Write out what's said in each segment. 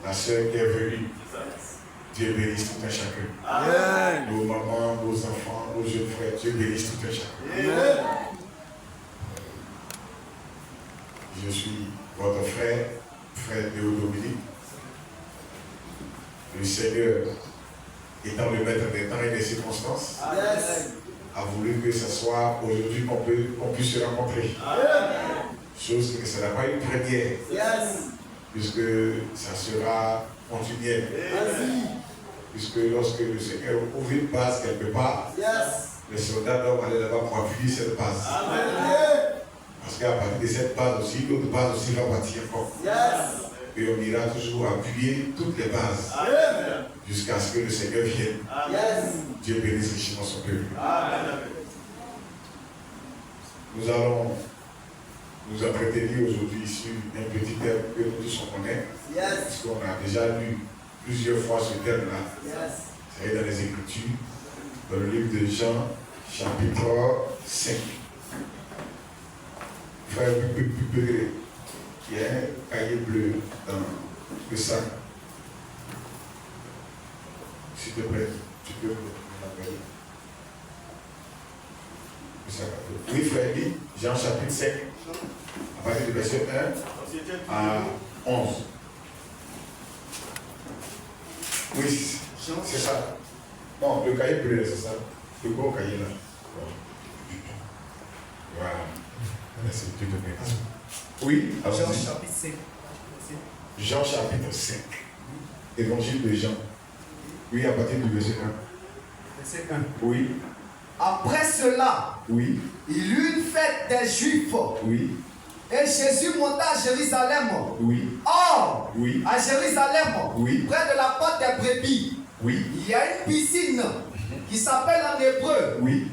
la sœur qui est venue. Dieu bénisse tout un chacun. Amen. Nos mamans, nos enfants, nos jeunes frères, Dieu bénisse tout un chacun. Amen. Je suis votre frère Théo-Dominique. Le Seigneur, étant le maître des temps et des circonstances, a voulu que ce soit aujourd'hui qu'on puisse se rencontrer. Amen. Chose que ce n'est pas une première, puisque ça sera continuel. Puisque lorsque le Seigneur ouvre une base quelque part, les soldats doivent aller là-bas pour appuyer cette base. Amen. Parce qu'à partir de cette base aussi, l'autre base aussi va partir encore. Et on ira toujours appuyer toutes les bases jusqu'à ce que le Seigneur vienne. Dieu bénisse richement son peuple. Nous allons nous entretenir aujourd'hui sur un petit thème que nous tous on connaît. Parce qu'on a déjà lu plusieurs fois ce thème-là. C'est dans les Écritures, dans le livre de Jean, chapitre 5. Frère Pégré, qui a un cahier bleu dans le sac. S'il te plaît, tu peux m'appeler. Oui, frère, lis Jean chapitre 5, à partir du verset 1 à 11. Oui, c'est ça. Non, le cahier bleu, c'est ça. Le gros cahier là. Voilà. Merci, Dieu te bénisse. Oui, Jean chapitre 5. Jean chapitre 5. Évangile de Jean. Oui, à partir du verset 1. Verset 1. Oui. Après cela, oui, il y eut une fête des Juifs. Oui. Et Jésus monta à Jérusalem. Oui. Or, oui, à Jérusalem, oui, près de la porte des brebis, oui, il y a une piscine qui s'appelle en hébreu oui,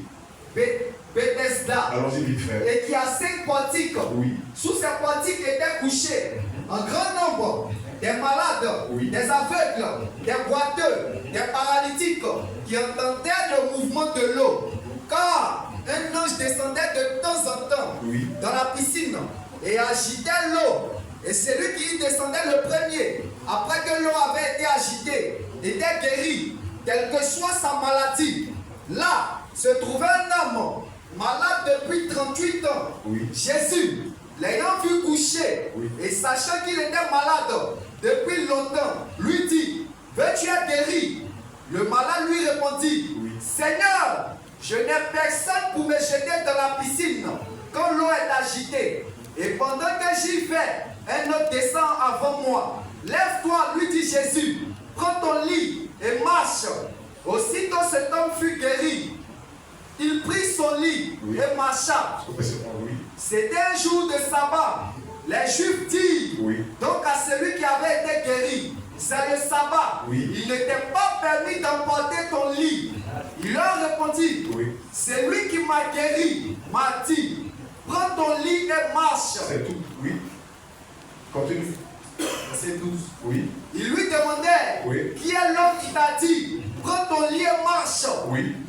Bethesda. Allons-y vite, frère. Et qui a 5 portiques. Oui. Sous ces portiques étaient couchés un grand nombre des malades, oui, des aveugles, des boiteux, des paralytiques qui entendaient le mouvement de l'eau. Car un ange descendait de temps en temps dans la piscine et agitait l'eau. Et celui qui y descendait le premier, après que l'eau avait été agitée, était guéri, quelle que soit sa maladie. Là se trouvait un homme malade depuis 38 ans. Jésus, l'ayant vu coucher et sachant qu'il était malade depuis longtemps, lui dit: veux-tu être guéri? Le malade lui répondit: Seigneur, je n'ai personne pour me jeter dans la piscine quand l'eau est agitée. Et pendant que j'y vais, un autre descend avant moi. Lève-toi, lui dit Jésus, prends ton lit et marche. Aussitôt cet homme fut guéri. Il prit son lit et marcha. C'était un jour de sabbat. Les Juifs dirent donc à celui qui avait été guéri: c'est le sabbat. Il n'était pas permis d'emporter ton lit. Il leur répondit: c'est lui qui m'a guéri, m'a dit: prends ton lit et marche. C'est tout, Continue. C'est 12. Il lui demandait: qui est l'homme qui t'a dit: prends ton lit et marche?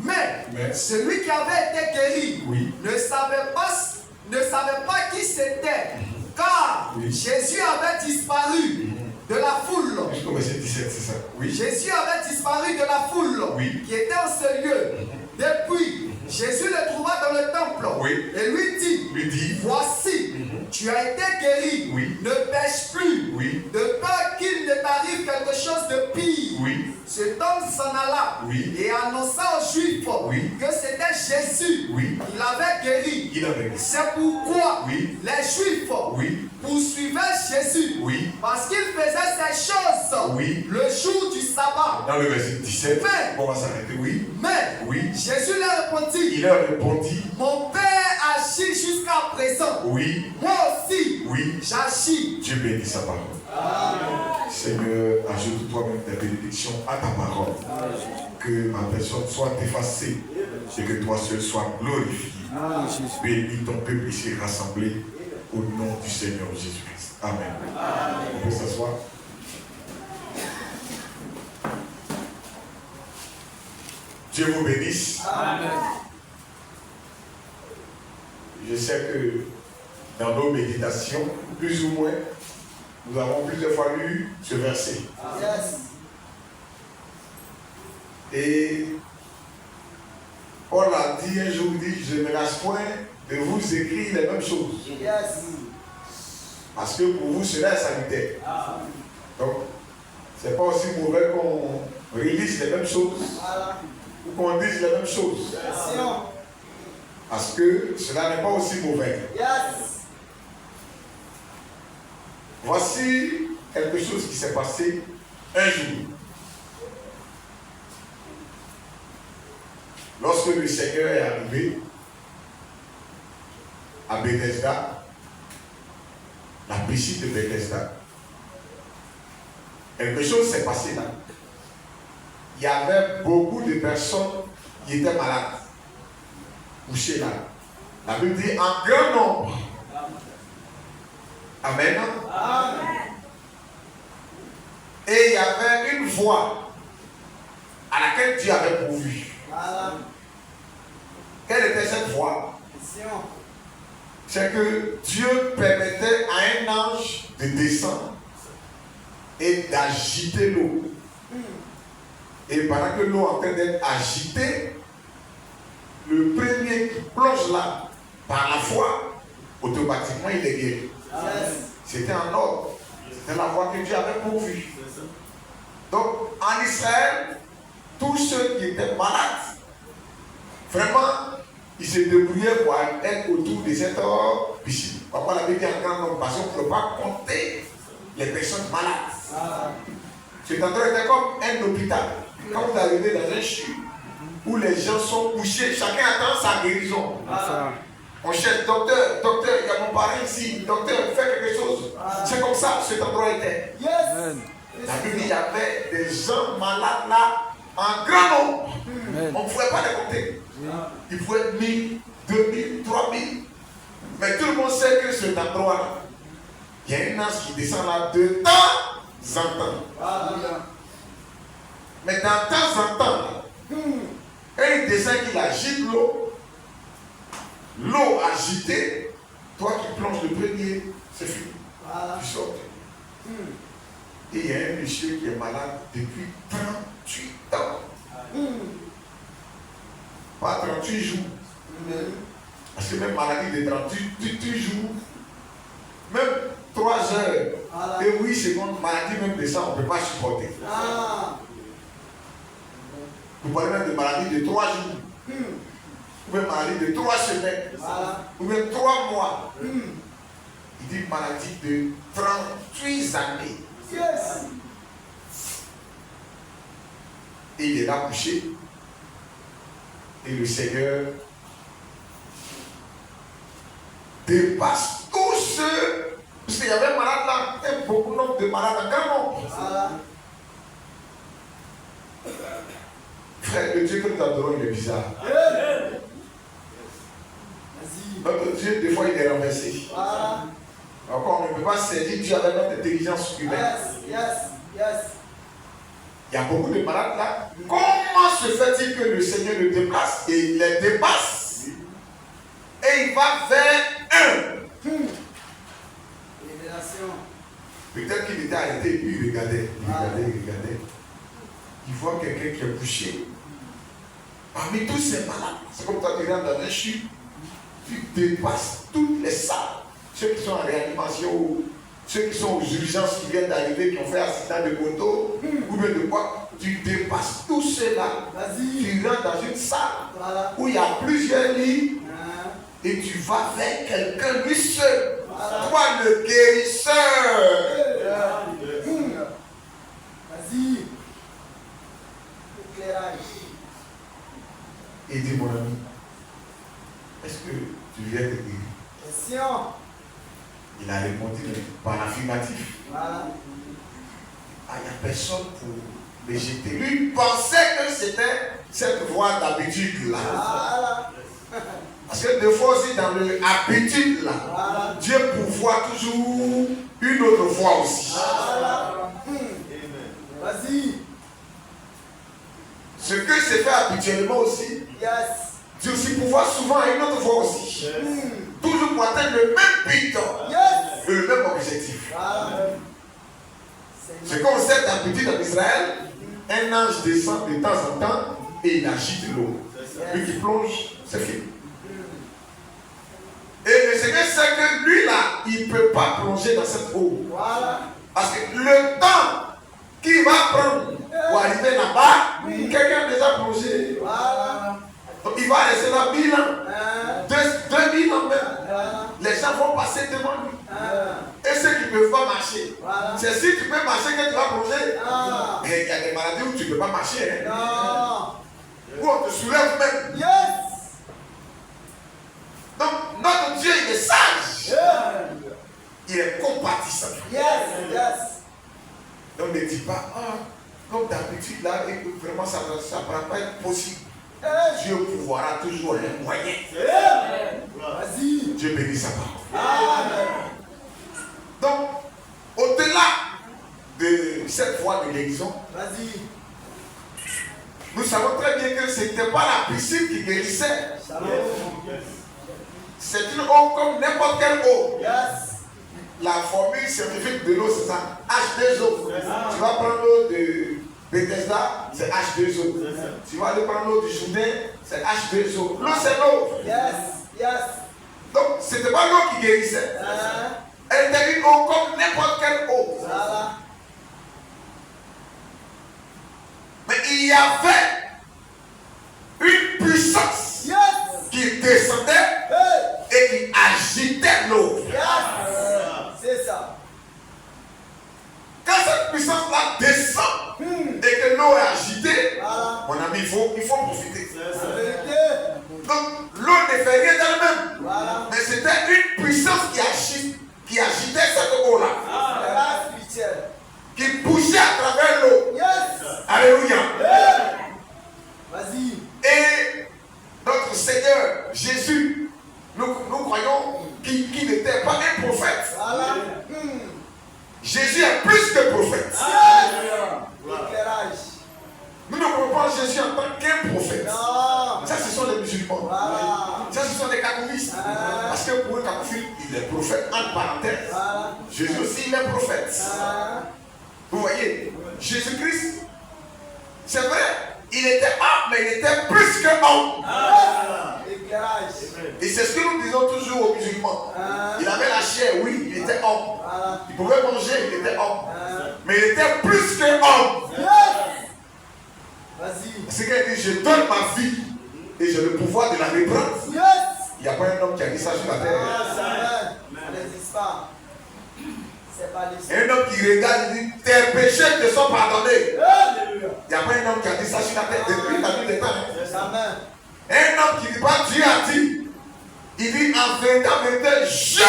Mais celui qui avait été guéri ne savait pas qui c'était, car Jésus avait disparu de la foule. Jésus avait disparu de la foule qui était en ce lieu. Depuis, Jésus le trouva dans le temple et lui dit: voici, tu as été guéri, ne pêche plus, de peur qu'il ne t'arrive quelque chose de pire. Cet homme s'en alla et annonça aux Juifs que c'était Jésus qui l'avait guéri. C'est pourquoi les Juifs poursuivaient Jésus parce qu'il faisait ces choses le jour du sabbat. Dans le verset 17, on va s'arrêter. Mais Jésus leur répondit: il leur répondit: mon Père agit jusqu'à présent. Moi aussi, j'agis. Dieu bénit sa parole. Amen. Seigneur, ajoute toi-même ta bénédiction à ta parole. Amen. Que ma personne soit effacée et que toi seul sois glorifié. Bénis ton peuple ici rassemblé au nom du Seigneur Jésus-Christ. Amen. Amen. On peut s'asseoir. Dieu vous bénisse. Amen. Je sais que dans nos méditations, plus ou moins, Nous avons plusieurs fois lu ce verset. Yes. Et Paul a dit un jour, je ne me lasse point de vous écrire les mêmes choses. Yes. Parce que pour vous, cela est salutaire. Donc, c'est pas aussi mauvais qu'on relise les mêmes choses ou qu'on dise les mêmes choses. Parce que cela n'est pas aussi mauvais. Yes. Voici quelque chose qui s'est passé un jour. Lorsque le Seigneur est arrivé à Bethesda, la piscine de Bethesda, quelque chose s'est passé là. Il y avait beaucoup de personnes qui étaient malades, couchées là. La Bible dit en grand nombre. Amen. Amen. Et il y avait une voie à laquelle Dieu avait pourvu. Quelle était cette voie? C'est que Dieu permettait à un ange de descendre et d'agiter l'eau. Et pendant que l'eau est en train d'être agitée, le premier qui plonge là, par la foi, automatiquement il est guéri. C'était en ordre. C'était la voie que Dieu avait pourvue. Donc en Israël, tous ceux qui étaient malades, vraiment, ils se débrouillaient pour être autour de cette piscine. Papa l'avait dit en grand nombre parce qu'on ne peut pas compter les personnes malades. Cet endroit était comme un hôpital. Quand vous arrivez dans un CHU où les gens sont couchés, chacun attend sa guérison. On cherche docteur, il y a mon parent ici, docteur, fais quelque chose. C'est comme ça que cet endroit était. La Bible dit qu'il y avait des gens malades là en grand nombre. On ne pouvait pas les compter. Il pouvait être 1000, 2000, 3000. Mais tout le monde sait que cet endroit-là, il y a un ange qui descend là de temps en temps. Mais de temps en temps, quand il descend, qu'il agite l'eau, l'eau agitée, toi qui plonges le premier, c'est fini. Tu sors. Et il y a un monsieur qui est malade depuis 38 ans. Pas 38 jours. Parce que même maladie de 38 jours, même 3 heures et 8 secondes, maladie même de ça, on ne peut pas supporter. Vous parlez même de maladie de 3 jours, ou même maladie de 3 semaines, ou même 3 mois. Il dit maladie de 38 années. Et il est là couché. Et le Seigneur dépasse tous ceux. Parce qu'il y avait un malade là, et beaucoup de malades en grand nombre. Frère, le Dieu que nous adorons, il est bizarre. Notre Dieu, des fois, il est renversé. Encore, on ne peut pas servir Dieu avec notre intelligence humaine. Il y a beaucoup de malades là. Comment se fait-il que le Seigneur le déplace et il les dépasse et il va vers un? Peut-être qu'il était arrêté et puis il regardait. Il voit quelqu'un qui est couché. Parmi tous ces malades, c'est comme toi tu rentres dans un CHU, tu dépasses toutes les salles. Ceux qui sont en réanimation, ceux qui sont aux urgences qui viennent d'arriver, qui ont fait accident de moto, ou bien de quoi, tu dépasses tout cela. Tu rentres dans une salle où il y a plusieurs lits et tu vas vers quelqu'un, lui seul. Toi, le guérisseur. Et dit, mon ami, est-ce que tu viens te guérir? Il a répondu par l'affirmatif. Il n'y a personne pour les jeter. Lui, il pensait que c'était cette voie d'habitude là. Parce que des fois aussi, dans l'habitude là, Dieu pourvoit toujours une autre voie aussi. Ce que c'est fait habituellement aussi, Dieu aussi pourvoit souvent à une autre voie aussi. Toujours pour atteindre le même but, le même objectif. C'est comme cette habitude en Israël, un ange descend de temps en temps et il agite l'eau. Lui qui plonge, c'est fini. Et le Seigneur sait que lui là, il ne peut pas plonger dans cette eau. Parce que le temps qu'il va prendre pour arriver là-bas, quelqu'un a déjà plongé. Donc il va rester là 1000 ans, 2000 ans même. Les gens vont passer devant lui. Et ceux qui ne peuvent pas marcher, c'est si tu peux marcher que tu vas plonger. Mais il y a des maladies où tu ne peux pas marcher. Où on te soulève même. Donc notre Dieu il est sage. Il est compatissant. Donc ne dis pas, comme d'habitude là, vraiment ça ne va pas être possible. Dieu pourvoira toujours un moyen. Dieu bénit sa parole. Donc, au-delà de cette voie de guérison, nous savons très bien que ce n'était pas la piscine qui guérissait. C'est une eau comme n'importe quelle eau. La formule scientifique de l'eau, c'est ça. H2O. Tu vas prendre l'eau de Bethesda, c'est H2O. Tu vas aller prendre l'eau du Jourdain, c'est H2O. L'eau, c'est l'eau. Donc, ce n'était pas l'eau qui guérissait. Elle était une eau comme n'importe quelle eau. Mais il y avait une puissance qui descendait et qui agitait l'eau. C'est ça. Quand cette puissance-là descend et que l'eau est agitée, mon ami, il faut profiter. Donc, l'eau ne fait rien d'elle-même. Mais c'était une puissance qui agitait cette eau-là. Qui bougeait à travers l'eau. Alléluia. Et notre Seigneur Jésus, nous croyons qu'il n'était pas un prophète. Jésus est plus que prophète. Nous ne voyons pas Jésus en tant qu'un prophète. Ça, ce sont les musulmans. Ça, ce sont les catholiques. Parce que pour un catholique, il est prophète, entre parenthèses. Jésus aussi, il est prophète. Vous voyez, Jésus-Christ, c'est vrai, il était homme, mais il était plus que homme. Et c'est ce que nous disons toujours aux musulmans. Il avait la chair, oui, il était homme. Il pouvait manger, il était homme. Mais il était plus que homme. C'est qu'il dit, je donne ma vie et j'ai le pouvoir de la reprendre. Il n'y a pas un homme qui a dit ça sur la terre. Ça n'existe pas. Un homme qui regarde et dit, tes péchés te sont pardonnés. Il n'y a pas un homme qui a dit ça sur la terre depuis la nuit des temps. Un homme qui ne dit pas Dieu a dit. Il dit en vérité, je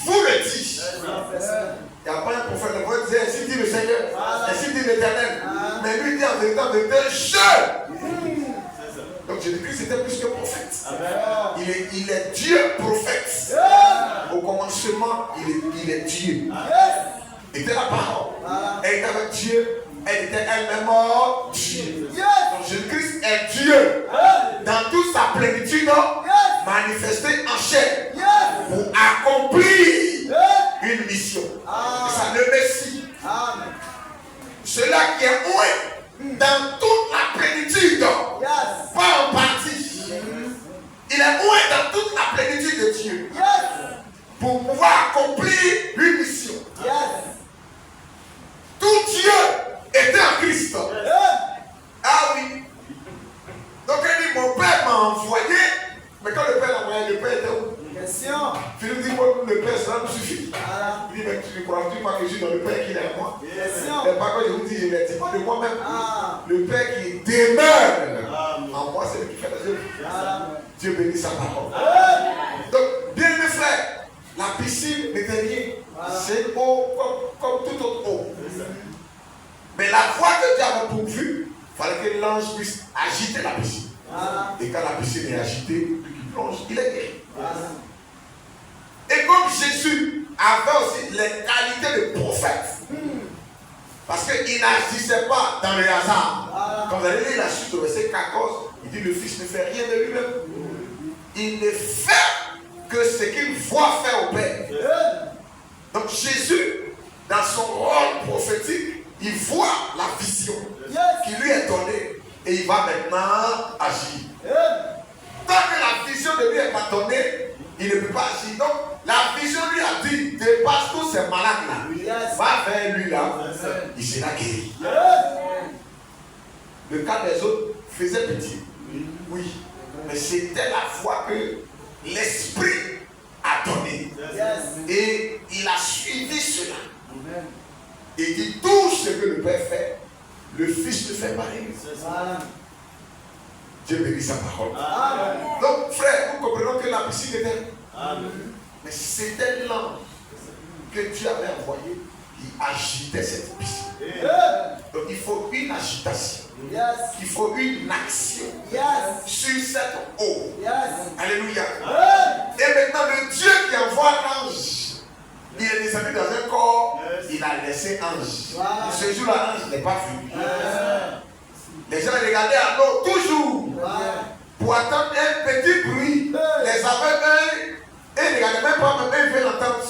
vous le dis. Il n'y a pas un prophète. Le prophète disait, ainsi dit le Seigneur, ainsi dit l'Éternel. Mais lui dit en vérité, je. Donc Jésus-Christ était plus que prophète. Il est Dieu prophète. Au commencement, il est Dieu. Il était la parole. Elle était avec Dieu. Elle était elle-même Dieu. Donc Jésus-Christ est Dieu. Dans toute sa plénitude, manifesté en chair. Pour accomplir une mission. Et ça, le Messie. Celui-là qui est oué dans toute la plénitude. Pas en partie. Il est oué dans toute la plénitude de Dieu. Pour pouvoir accomplir une mission. Tout Dieu était en Christ. Ah oui. Donc il dit, mon Père m'a envoyé. Mais quand le Père l'a envoyé, le Père était où? Philippe dit, moi, le Père, cela me suffit. Il dit, mais tu ne crois-tu pas que je suis dans le Père qui est en moi? Mais par contre, je vous dis, je ne dis pas de moi-même. Le Père qui demeure en moi, c'est lui qui fait la œuvre. Dieu bénit sa parole. Donc, bien mes frères, la piscine n'était rien. C'est une eau comme toute autre eau. Mais la voie que Dieu avait pourvue, il fallait que l'ange puisse agiter la piscine. Et quand la piscine est agitée, lui qui plonge, il est guéri. Et comme Jésus avait aussi les qualités de prophète, parce qu'il n'agissait pas dans le hasard. Quand vous allez lire la suite au verset 14, il dit le Fils ne fait rien de lui-même. Il ne fait que ce qu'il voit faire au Père. Donc Jésus, dans son rôle prophétique, il voit la vision qui lui est donnée et il va maintenant agir. Tant que la vision de lui n'est pas donnée, il ne peut pas agir. Donc, la vision lui a dit, dépasse tous ces malades-là. Va vers lui là, il sera guéri. Le cas des autres faisait pitié. Oui. Mais c'était la foi que l'Esprit a donnée. Et il a suivi cela. Et il dit, tout ce que le Père fait, le Fils le fait pareil. Dieu bénit sa parole. Donc, frère, nous comprenons que la piscine était. Mais c'était l'ange que Dieu avait envoyé qui agitait cette piscine. Donc, il faut une agitation. Il faut une action sur cette eau. Alléluia. Et maintenant, le Dieu qui envoie l'ange, il est descendu dans un corps, il a laissé ange. Ce jour-là, l'ange n'est pas venu. Les gens regardaient à l'eau toujours pour attendre un petit bruit. Les aveugles, et ils ne regardaient même pas, mais ils veulent entendre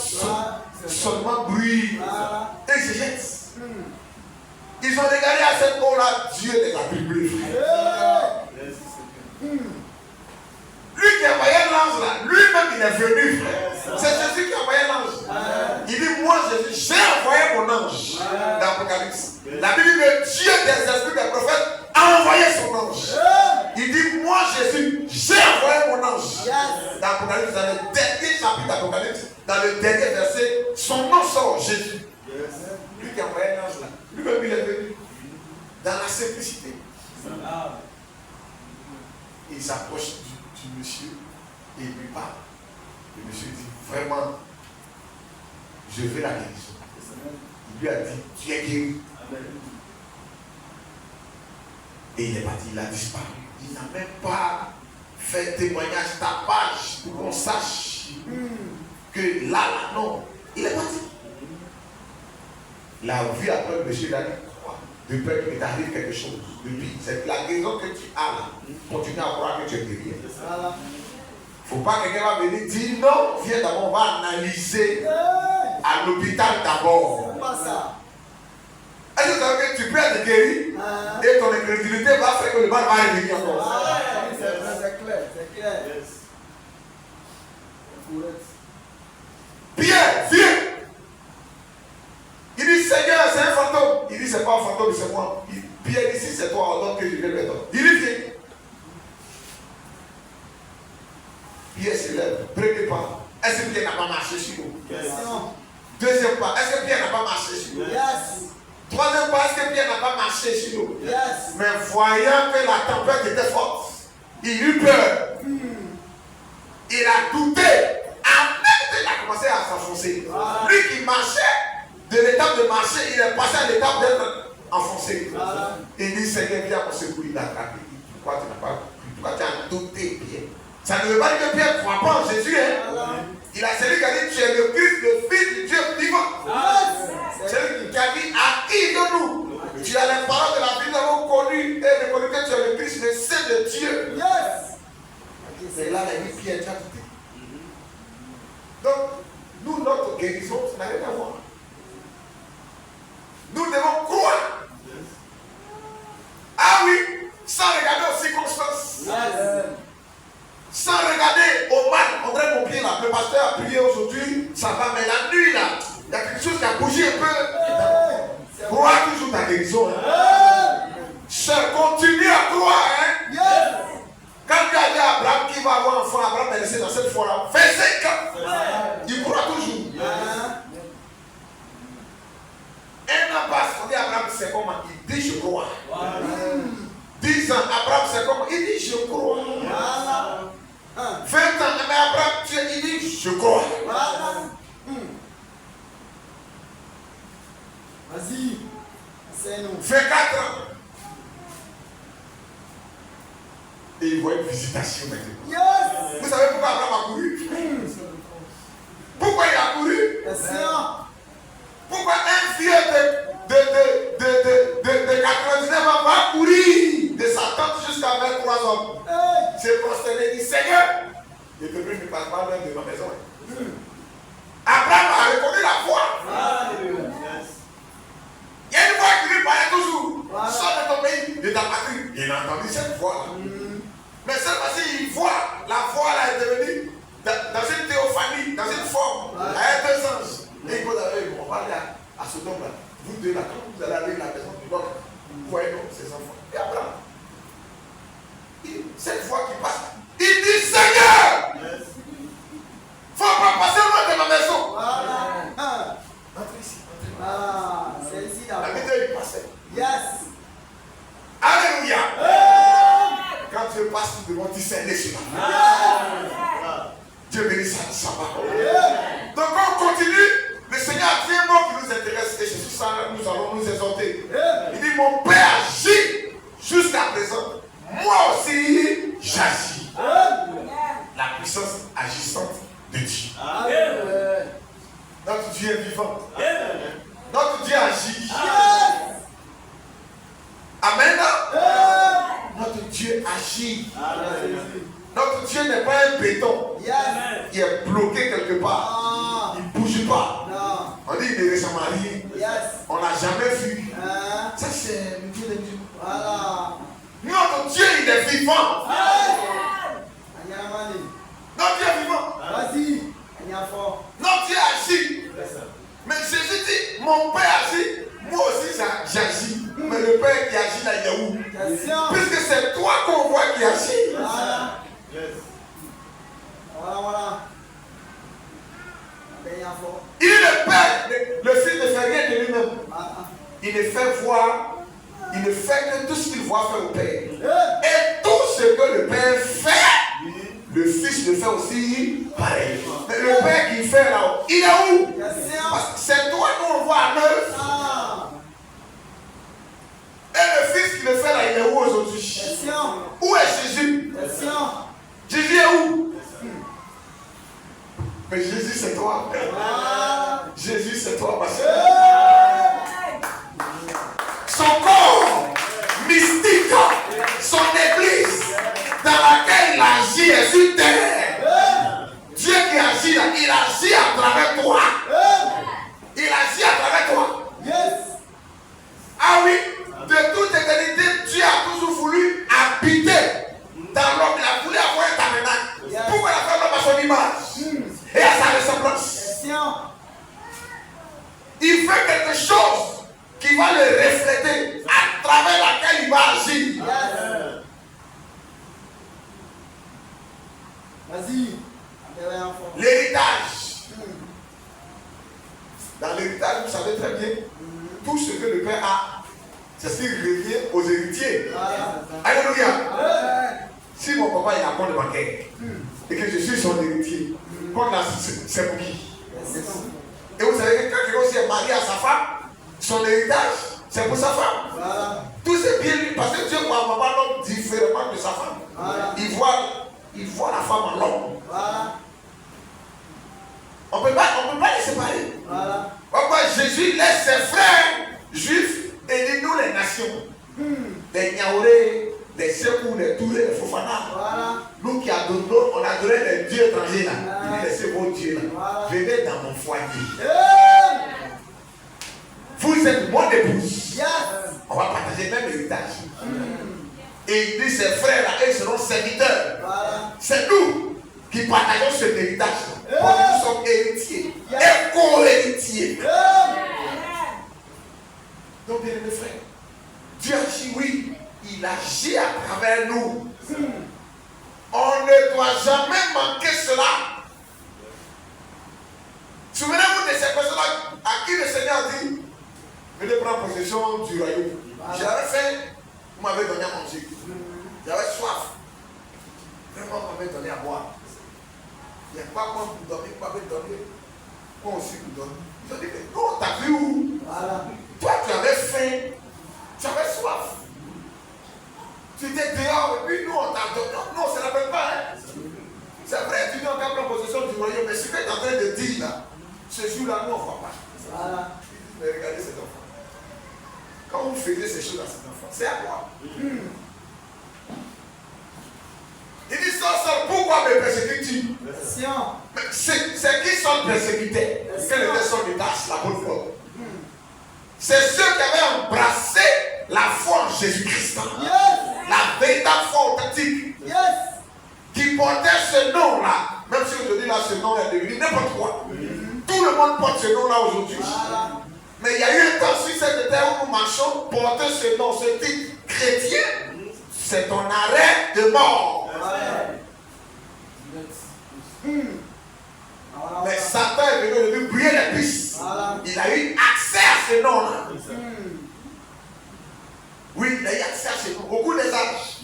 seulement bruit. Et ils se jettent. Ils ont regardé à cette eau-là, Dieu les a publiés, frère. Lui qui a envoyé l'ange là, lui-même il est venu, frère. C'est Jésus qui a envoyé l'ange. Il dit, moi Jésus, j'ai envoyé mon ange dans l'Apocalypse. La Bible dit, le Dieu des esprits des prophètes a envoyé son ange. Il dit, moi Jésus, j'ai envoyé mon ange. Dans l'Apocalypse, dans le dernier chapitre d'Apocalypse, dans le dernier verset, son nom sort, Jésus. Lui qui a envoyé l'ange là, lui-même il est venu dans la simplicité. Il s'approche du monsieur et il lui parle. Le monsieur dit, vraiment, je veux la guérison. Il lui a dit, tu es guéri. Et il est parti, il a disparu. Il n'a même pas fait témoignage, tapage pour qu'on sache que là, non, il est parti. Il a vu après le monsieur, il a dit, de peur qu'il t'arrive quelque chose. Depuis, c'est la guérison que tu as là. Continue à croire que tu es guéri. Il ne faut pas que quelqu'un va venir dire non, viens d'abord, on va analyser à l'hôpital d'abord. Est-ce que tu savez que tu peux être guéri et ton incrédulité va faire que le mal va revenir encore? C'est clair, c'est clair. Pierre, viens! Il dit, Seigneur, c'est un fantôme. Il dit, c'est pas un fantôme, c'est moi. Pierre dit, si c'est toi, ordonne que je vienne vers toi. Il dit, viens. Pierre se lève, premier pas. Est-ce que Pierre n'a pas marché sur l'eau? Deuxième pas, est-ce que Pierre n'a pas marché sur l'eau? Troisième pas, est-ce que Pierre n'a pas marché sur l'eau? Mais voyant que la tempête était forte, il eut peur. Il a douté. Il a commencé à s'enfoncer. Lui qui marchait, de l'étape de marcher, il est passé à l'étape d'être enfoncé. Il dit, Seigneur, viens mon secours. Il a attrapé. Pourquoi tu n'as pas cru? Pourquoi tu as douté, Pierre? Ça ne veut pas dire que Pierre ne croit pas en Jésus. Il a celui qui a dit, tu es le Christ, le Fils du Dieu vivant. Celui qui a dit, à qui de nous? Tu as les paroles de la Bible, nous avons connu et reconnu que tu es le Christ, le Saint de Dieu. C'est là la vie Pierre, tu as douté. Donc, nous, notre guérison, ça n'a rien à voir. Nous devons croire. Ah oui, sans regarder aux circonstances. Sans regarder au mal. On dirait mon pied là. Le pasteur a prié aujourd'hui, ça va, mais la nuit là, il y a quelque chose qui a bougé un peu. Crois toujours ta guérison. Cher, continue à croire. Quand Dieu a dit à Abraham qu'il va avoir un enfant, Abraham est resté dans cette foi-là. 25 ans. Il croit toujours. Un an passe, on dit à Abraham, c'est comment? Il dit, je crois. 10 ans, Abraham, c'est comment? Il dit, je crois. 20 ans, mais Abraham, il dit, je crois. Vas-y, c'est nous. 24 ans. Et il voit une visitation maintenant. Vous savez pourquoi Abraham a couru? Pourquoi il a couru? Pourquoi un vieux de 99 ans va courir de sa tente jusqu'à 23 hommes? C'est prosterné et dit, Seigneur, je te prie, ne passe pas loin de ma maison. Abraham a reconnu la foi. de ta patrie. Il a entendu cette voix-là. Mais cette fois-ci, il voit, la voix là est devenue dans une théophanie, dans une forme, avec deux anges. Et il pose avec eux, on va aller à ce homme-là. Vous deux là, quand vous allez aller à la maison du Lord, vous voyez donc ses enfants. Et après, cette voix qui passe, il dit Seigneur, faut pas passer loin de ma maison. Entrez ici, entrez. C'est ici La d'abord. médaille il passait. Yes. Alléluia. Quand Dieu passe, nous devons discerner cela. Dieu bénisse sa parole. Donc on continue. Le Seigneur a dit un mot qui nous intéresse et c'est sur ça que nous allons nous exhorter. Il dit mon Père agit jusqu'à présent. Moi aussi j'agis. La puissance agissante de Dieu. Notre Dieu est vivant. Notre Dieu agit. Amen. Notre Dieu agit. Notre Dieu n'est pas un béton. Il est bloqué quelque part. Il ne bouge pas. On dit qu'il ne ressemble à rien. On n'a jamais vu. Ça c'est le Dieu de Dieu. Notre Dieu il est vivant. Notre Dieu est vivant. Notre Dieu agit. Mais Jésus dit, mon Père agit, moi aussi j'agis. Mais le Père qui agit là, il est où? Puisque c'est toi qu'on voit qui agit. Il est le Père. Le Fils ne fait rien de lui-même. Il ne fait voir, il ne fait que tout ce qu'il voit faire au Père. Et tout ce que le Père fait, le Fils le fait aussi pareil. Mais le Père qui fait là-haut, il est où? Parce que c'est toi qu'on voit à l'œuvre. Et le Fils qui le fait là, il est où aujourd'hui? Où est Jésus? Jésus est où? Mais Jésus c'est toi. Jésus c'est toi, ma soeur. Son corps mystique, son église dans laquelle il agit est sur terre. Dieu qui agit là, il agit à travers toi. Il agit à travers toi. Ah oui, de toute éternité, Dieu a toujours voulu habiter dans l'homme. Il a voulu avoir un tabernacle. Pourquoi il a fait l'homme à son image et à sa ressemblance? Il fait quelque chose qui va le refléter, à travers laquelle il va agir. L'héritage. Dans l'héritage, vous savez très bien, tout ce que le Père a, c'est ce qui revient aux héritiers. Alléluia. Si mon papa il a un compte bancaire et que je suis son héritier, compte là, c'est pour qui? Et vous savez que quand quelqu'un s'est marié à sa femme, son héritage, c'est pour sa femme. Tout c'est bien lui, parce que Dieu voit maman l'homme différemment de sa femme. Il voit la femme en l'homme. On ne peut pas les séparer. Pourquoi Jésus laisse ses frères juifs et dit nous les nations, les Niaouré, les Sekou, les Touré, les Fofana, nous qui adorons, on adorait les dieux étrangers là. Il dit laissez vos dieux là. Venez dans mon foyer. Vous êtes mon épouse. On va partager le même héritage. Et il dit ses frères là, ils seront serviteurs. C'est nous qui partageons cet héritage. Nous sommes héritiers et co-héritiers. Donc bien mes frères, Dieu agit, oui, il agit à travers nous. On ne doit jamais manquer cela. Souvenez-vous de ces personnes-là à qui le Seigneur dit venez prendre possession du royaume. J'avais faim, vous m'avez donné à manger. J'avais soif. Vraiment, vous m'avez donné à boire. Il n'y a pas moi pour dormir, pas pour dormir. Moi aussi pour dormir. Ils ont dit, mais non, t'as vu où? Toi, tu avais faim, tu avais soif. Tu étais dehors et puis nous, on t'a donné. Non, ça ne rappelle pas. Hein? C'est vrai, tu dis encore prendre possession du royaume, mais ce que tu es en train de dire là, ce jour-là, nous, on ne voit pas. Mais regardez cet enfant. Quand vous faisiez ces choses à cet enfant, c'est à quoi? Il dit ça, pourquoi me persécutes-tu? C'est qui sont persécutés? Quelle était son étage, la bonne foi? C'est ceux qui avaient embrassé la foi en Jésus-Christ. Yes. La véritable foi authentique. Yes. Qui portait ce nom-là. Même si aujourd'hui, là, ce nom est devenu n'importe quoi. Tout le monde porte ce nom-là aujourd'hui. Mais il y a eu un temps sur cette terre où nous marchons, porter ce nom, ce titre chrétien, c'est ton arrêt de mort. Mais Satan est venu lui brûler les pistes. Il a eu accès à ce nom-là. Oui, il a eu accès à ce nom. Beaucoup des âges.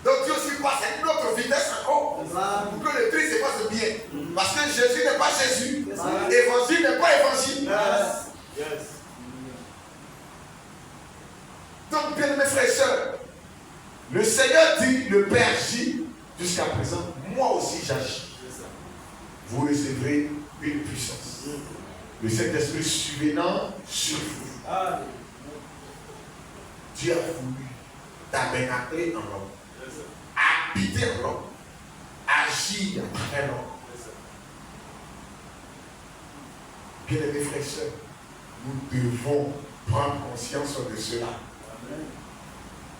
Donc Dieu aussi passe à une autre vitesse encore. Pour que le Christ se passe bien. Parce que Jésus n'est pas Jésus. Évangile n'est pas évangile. Donc, bien mes frères et sœurs, le Seigneur dit, le Père agit jusqu'à présent, moi aussi j'agis. Vous recevrez une puissance. Le Saint-Esprit survenant sur vous. Dieu a voulu tabernacler en l'homme, habiter en l'homme, agir à travers l'homme. Bien aimés frères et sœurs, nous devons prendre conscience de cela.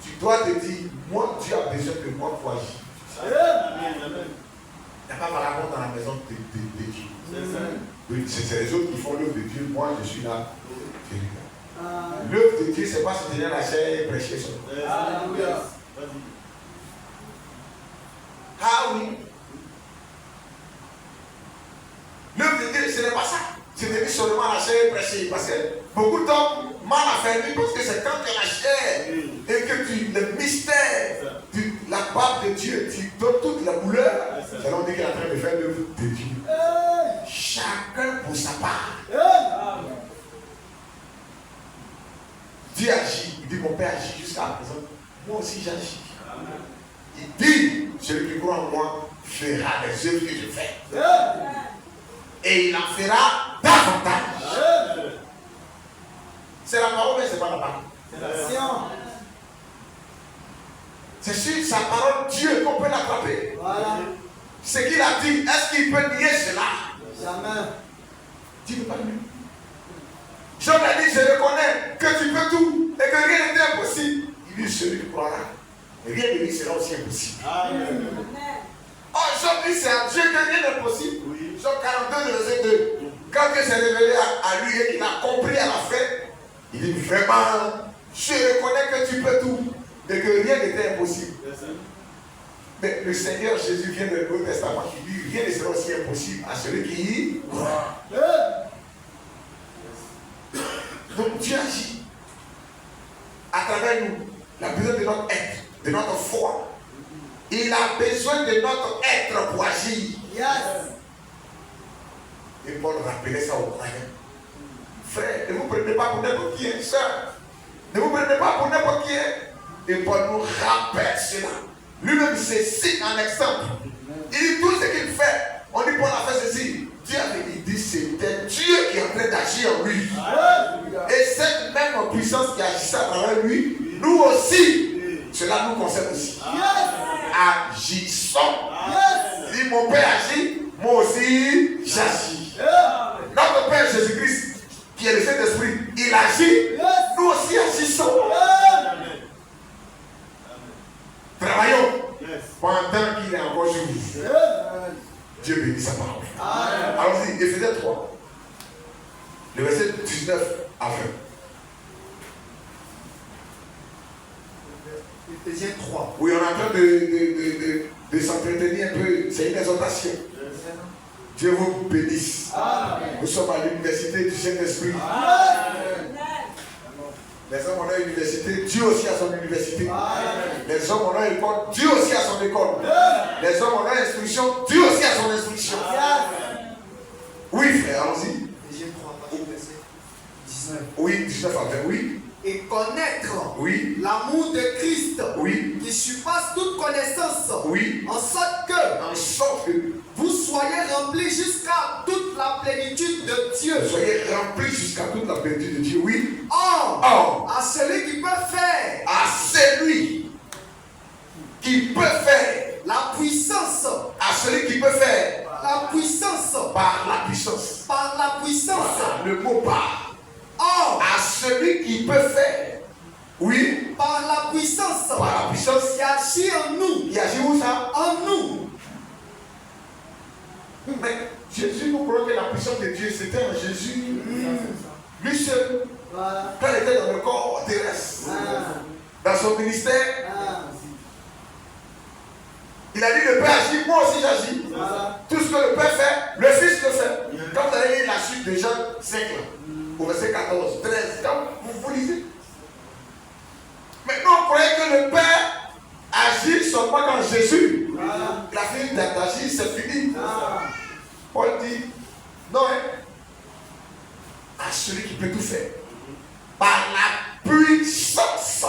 Tu dois te dire, moi Dieu a besoin de moi pour agir. Il n'y a pas vagabond dans la maison de Dieu. C'est les autres qui font l'œuvre de Dieu. Moi je suis là. L'œuvre de Dieu, c'est pas se tenir la chair et prêcher son nom. Alléluia. Ah oui. L'œuvre de Dieu, ce n'est pas ça. C'est devenu seulement la chair et prêcher. Parce que beaucoup d'hommes mal affermis parce que c'est quand tu as la chair et que tu le mystère, la part de Dieu, tu donnes toute la couleur. C'est là on dit qu'il est en train de faire l'œuvre de Dieu. Chacun pour sa part. Dieu agit. Il dit mon Père agit jusqu'à présent. Moi aussi j'agis. Il dit celui qui croit en moi fera les œuvres que je fais. Et il en fera davantage. C'est la parole, mais ce n'est pas la parole. C'est sur sa parole, Dieu, qu'on peut l'attraper. Voilà. Ce qu'il a dit, est-ce qu'il peut nier cela? Jamais. Dieu ne peut pas nier. Job a dit, je reconnais que tu peux tout et que rien n'est impossible. Il dit, celui qui croira, rien de lui sera aussi impossible. Amen. Oh, Job dit, c'est à Dieu que rien n'est possible. Oui. Job 42, verset 2. Quand Dieu s'est révélé à lui et qu'il a compris à la fin, il dit, vraiment, je reconnais que tu peux tout et que rien n'était impossible. Mais le Seigneur Jésus vient de l'Ancien Testament qui dit, rien ne sera aussi impossible à celui qui croit. Donc Dieu agit à travers nous. Il a besoin de notre être, de notre foi. Il a besoin de notre être pour agir. Yes. Et Paul rappelait ça aux croyants. Frère, ne vous prenez pas pour n'importe qui, sœur. Ne vous prenez pas pour n'importe qui. Et Paul nous rappelle cela. Lui-même se cite en exemple. Il dit tout ce qu'il fait. On dit Paul a fait ceci. Dieu avait dit c'était Dieu qui est en train d'agir en lui. Et cette même puissance qui agissait à travers lui, nous aussi, cela nous concerne aussi. Agissons. Il dit mon Père agit, moi aussi j'agis. Notre Père Jésus-Christ, qui est le Saint-Esprit, il agit, nous aussi agissons. Travaillons pendant qu'il est encore jour. Dieu bénit sa parole. Allons-y, Éphésiens 3. Le verset 19 à 20. Éphésiens 3. Oui, on est en train de s'entretenir un peu. C'est une exhortation. Dieu vous bénisse. Amen. Nous sommes à l'université du Saint-Esprit. Les hommes ont une université, Dieu aussi a son université. Amen. Les hommes ont une école, Dieu aussi a son école. Amen. Les hommes ont une instruction, Dieu aussi a son instruction. Amen. Oui, frère, allons-y. Éphésiens 3, verset 19. Oui, 19 à 20, oui. Et connaître l'amour de Christ qui surpasse toute connaissance, en sorte que vous soyez remplis jusqu'à toute la plénitude de Dieu. Soyez remplis jusqu'à toute la plénitude de Dieu, oui. Or, à celui qui peut faire, à celui qui peut faire la puissance, à celui qui peut faire la puissance, par la puissance, par la puissance, voilà, le mot par. Or, à celui qui peut faire Oui. Par la puissance. Par la puissance. Qui agit en nous. Qui agit où ça? En nous. Mais Jésus, nous croyons que la puissance de Dieu, c'était en Jésus. Lui seul. Quand il était dans le corps terrestre. Dans son ministère. Il a dit le Père agit, moi aussi j'agis. Tout ce que le Père fait, le Fils le fait. Quand vous avez lu la suite de Jean 5, au verset 14, 13, quand vous lisez. Maintenant, on croyait que le Père agit seulement quand Jésus. Il a fini d'agir, c'est fini. Paul dit, non, à celui qui peut tout faire. Par la puissance.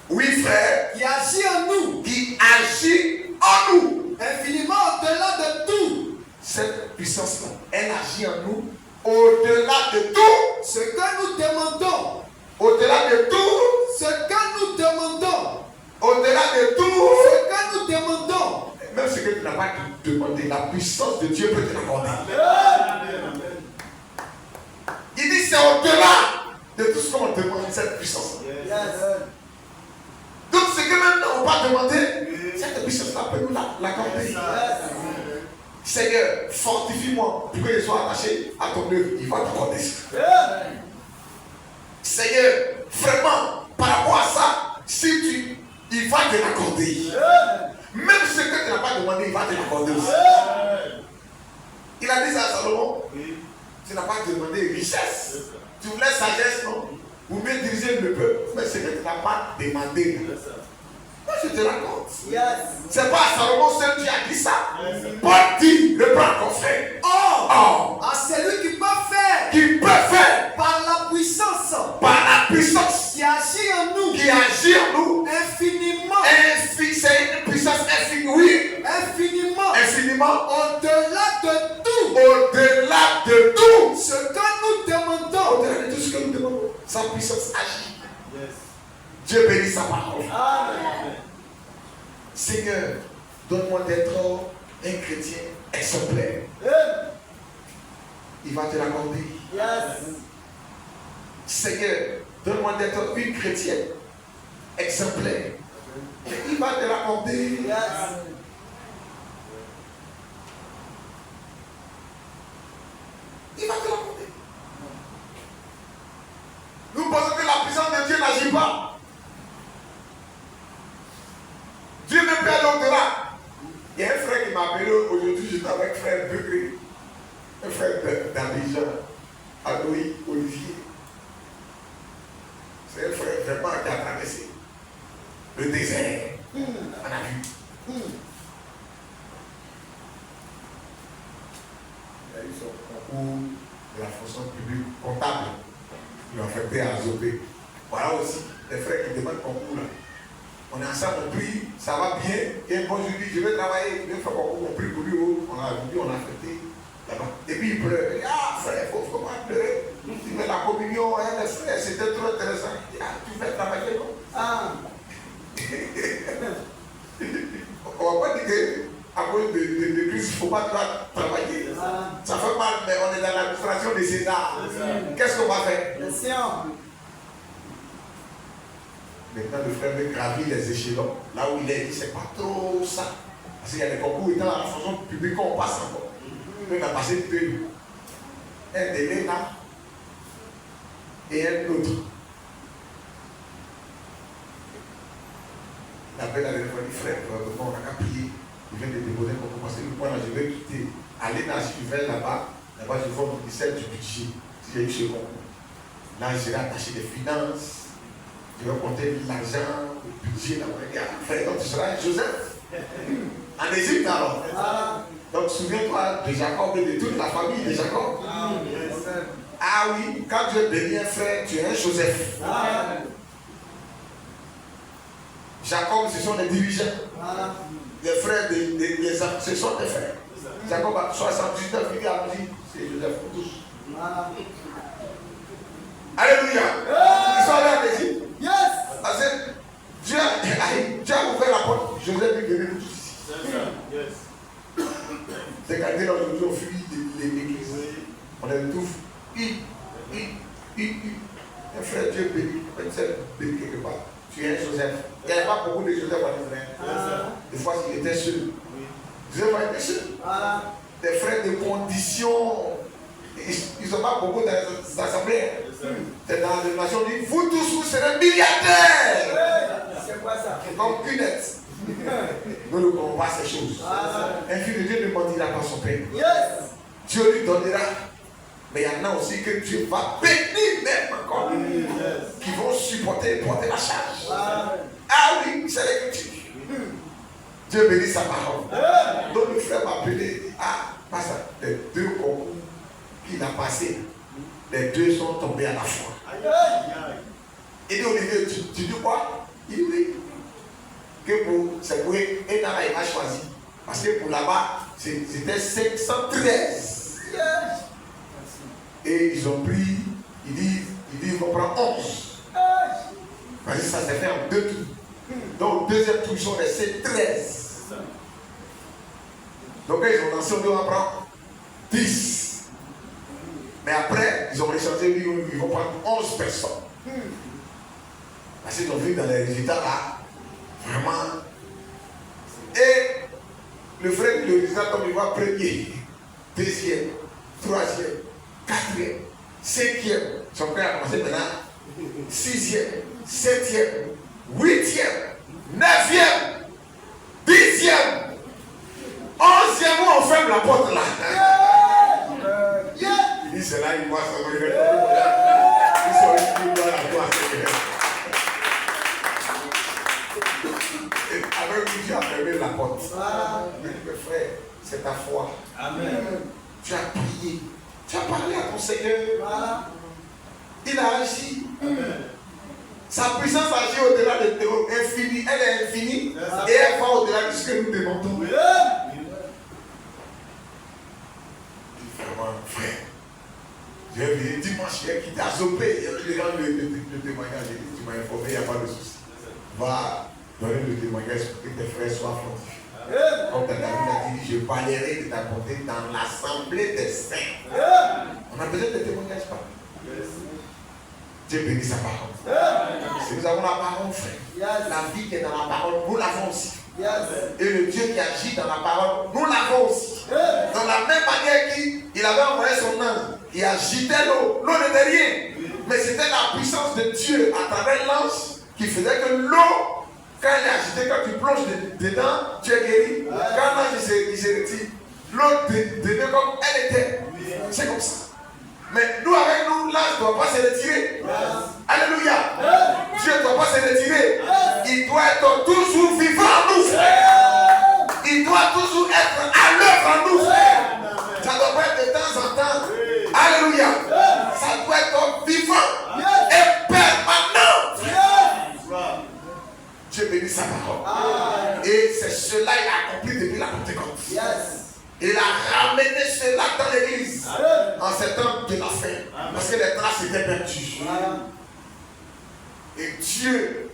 Oui, frère. Qui agit en nous. Qui agit en nous. Infiniment au-delà de tout. Cette puissance-là, elle agit en nous au-delà de tout. Ce que nous demandons. Au-delà de tout. Ce que nous demandons. Au-delà de tout. Ce que nous demandons. Même ce que tu n'as pas demandé, la puissance de Dieu peut te l'accorder. Il dit c'est au-delà de tout ce qu'on demande, cette puissance. Donc ce que maintenant on va demander, cette puissance-là peut nous l'accorder. Seigneur, fortifie-moi pour que je sois attaché à ton œuvre. Il va t'accorder ça. Seigneur, vraiment, par rapport à ça, il va te l'accorder. Même ce que tu n'as pas demandé, il va te l'accorder aussi. Il a dit ça à Salomon. Tu n'as pas demandé richesse. Tu voulais sagesse, non? Ou bien diriger le peuple. Mais ce que tu n'as pas demandé. Moi, je te l'accorde. C'est pas à Salomon seul qui a dit ça. Paul dit, le grand frère. Or, à celui qui peut faire. Qui peut faire. Par la puissance. Par la puissance. Qui agit en nous. Qui agit en nous. Infiniment. C'est une puissance infinie. Oui. Infiniment. Infiniment. Au-delà de tout. Au-delà de tout. Ce que nous demandons. Au-delà de tout ce que nous demandons. Sa puissance agit. Dieu bénit sa parole. Amen. Seigneur, donne-moi d'être un chrétien exemplaire. Il va te l'accorder. Seigneur, donne-moi d'être une chrétienne exemplaire. Il va te l'accorder. Il va te l'accorder. Nous pensons que la puissance de Dieu n'agit pas. Dieu me peut aller au-delà. Il y a un frère qui m'a appelé aujourd'hui, j'étais avec frère Begré, un frère d'Abidjan, Aloï Olivier. C'est un frère vraiment qui a traversé le désert. On a vu. Il a eu son concours de la fonction publique comptable. Il a affecté à Zopé. Voilà aussi les frères qui demandent concours là. On est ensemble, on prie, ça va bien. Et moi je lui dis, je vais travailler. Une fois qu'on prie pour lui, on a affecté là-bas. Et puis il pleure. Il dit, ah frère, il faut pas pleurer. Il met la communion, hein, les frères, c'était trop intéressant. Il dit, ah, tu fais travailler non? On va pas dire qu'à cause de Christ, il ne faut pas travailler. Ça fait mal, mais on est dans l'administration des Césars. Qu'est-ce qu'on va faire? Maintenant, le frère veut gravir les échelons. Là où il est, il dit, c'est pas trop ça. Parce qu'il y a des concours étant dans la fonction publique, on passe encore. On a passé deux. Un délai là et un autre. Il appelle à l'éléphant du frère, on n'a qu'à prier. Il vient de déposer un concours parce que le point là, je vais quitter. Aller dans ce je vais là-bas, je vois mon ministère du budget. Si j'ai eu ce concours. Là, je vais attacher des finances. Je vais compter l'argent, le budget, frère, donc tu seras Joseph. En Égypte alors. Donc souviens-toi de Jacob et de toute la famille de Jacob. Ah oui, quand Dieu bénit un frère, tu es un Joseph. Jacob, ce sont les dirigeants. Les frères, ce sont des frères. Jacob a 79 il a dit, c'est Joseph pour tous. Alléluia. Ils sont allés en Égypte. Parce que Dieu a ouvert la porte. Joseph est venu pour tous ici. C'est quand aujourd'hui on fuit l'église. On est tout. Un frère Dieu béni. Même si elle béni quelque part. Tu es un Joseph. Il n'y avait pas beaucoup de Joseph en Israël. Des fois, il était seul. Joseph était seul. Des frères de condition. Ils n'ont pas beaucoup d'assemblées. C'est dans la dénomination, on dit, vous tous, vous serez milliardaires. C'est quoi ça? Comme Cunette. Nous ne comprenons pas ces choses. Un fils de Dieu ne mentira pas son père. Dieu lui donnera. Mais il y en a aussi que Dieu va bénir même encore. Qui vont supporter et porter la charge. Ah oui, c'est l'écriture. Dieu bénit sa parole. Donc le frère m'a appelé. Ah, pas ça. Les deux concours qu'il a passés, les deux sont tombés à la fois. Il dit Olivier, tu dis quoi? Il dit oui. Que pour, c'est pour et dans il m'a choisi. Parce que pour là-bas, c'était 513. Et ils ont pris, il dit ils vont prendre 11. Parce que ça s'est fait en 2 tours. Donc, deuxième tour, ils sont restés 13. Donc, ils ont lancé, on va prendre 10. Mais après, ils ont réchangé, ils vont prendre 11 personnes. Parce qu'ils ont vu dans les résultats là, vraiment. Et le frère, le résultat, comme il voit, premier, deuxième, troisième, quatrième, cinquième. Son frère a commencé maintenant. Sixième, septième, huitième, neuvième, dixième, onzième, on ferme la porte là. Il dit c'est là, il voit ça. Il voit la gloire. Et avec lui, tu as fermé la porte. Il dit, mes frères, c'est ta foi. Amen. Tu as prié. Tu as parlé à ton Seigneur. Il a agi. Sa puissance agit au-delà de l'infini. Elle est infinie et elle va au-delà de ce que nous demandons. Vraiment, frère. J'ai vu dimanche hier qui t'a zopé. Il y a le témoignage. Tu m'as informé, il n'y a pas de souci. Va donner le témoignage pour que tes frères soient fortifiés. Comme ta David a dit, je parlerai de ta bonté dans l'assemblée des saints. On a besoin de témoignages pas. Dieu bénit sa parole. Si nous avons la parole, frère, la vie qui est dans la parole, nous l'avons aussi. Et le Dieu qui agit dans la parole, nous l'avons aussi. Dans la même manière qu'il avait envoyé son ange, qui agitait l'eau. L'eau n'était rien. Mais c'était la puissance de Dieu à travers l'ange qui faisait que l'eau, quand elle est agitée, quand tu plonges dedans, tu es guéri. Quand l'ange il se retire, l'eau devient comme elle était. C'est comme ça. Mais nous, avec nous, l'ange ne doit pas se retirer. Alléluia. Dieu ne doit pas se retirer. Il doit être toujours vivant en nous. Il doit toujours être à l'œuvre en nous. Ça doit pas être de temps en temps. Alléluia. Ça doit être vivant et permanent. Dieu bénit sa parole. Et c'est cela qu'il a accompli depuis la Pentecôte. Il a ramené cela dans l'église en ces temps de la fin. Parce que les traces étaient perdues. Et Dieu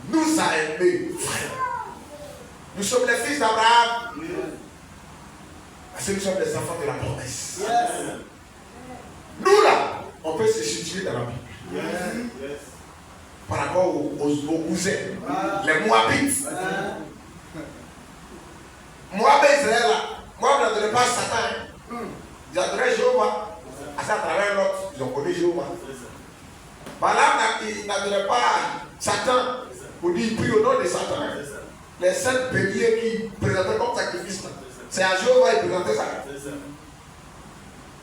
nous a aimés, frère. Nous sommes les fils d'Abraham. Parce que nous sommes les enfants de la promesse. Nous là, on peut se situer dans la Bible. Par rapport aux cousins, les Moabites. Moab et Israël là. Moi, je n'adorais pas Satan. J'adorais Jéhovah. À travers l'autre, ils ont connu Jéhovah. Balaam, il n'adorait pas Satan. Pour dire, il prie au nom de Satan. Les 7 béliers qui présentaient comme sacrifice, c'est à Jéhovah qu'il présentait ça.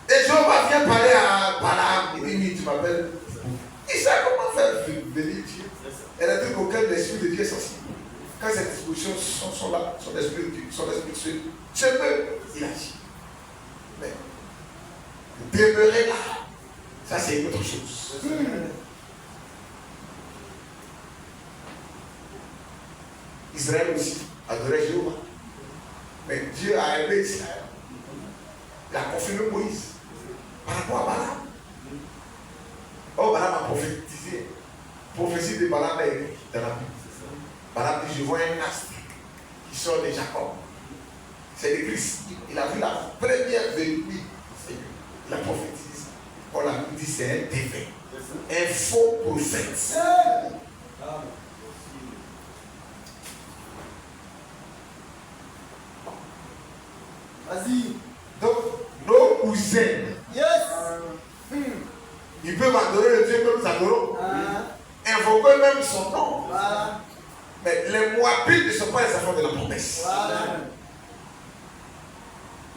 Et Jéhovah vient parler à Balaam. Il dit, tu m'appelles. Il sait comment faire venir Dieu. Elle a dit qu'aucun l'esprit de Dieu est sensible. Quand ces dispositions sont là, son esprit de Dieu, son esprit de Dieu, je peux, il agit. Mais demeurer là, ça c'est une autre chose. Israël aussi adorait Jéhovah. Mais Dieu a aimé Israël. Il a confirmé Moïse par rapport à Balaam. Oh, Balaam a prophétisé. Prophétie de Balaam est écrite dans la Bible. Balaam dit, je vois un astre qui sort de Jacob. C'est le Christ. Il a vu la première venue. Il a prophétisé. On l'a dit, c'est un défunt. Un faux prophète. Vas-y. Donc, nos cousins, ils peuvent adorer le Dieu que nous adorons. Invoquer même son nom. Mais les Moabites ne sont pas les enfants de la promesse.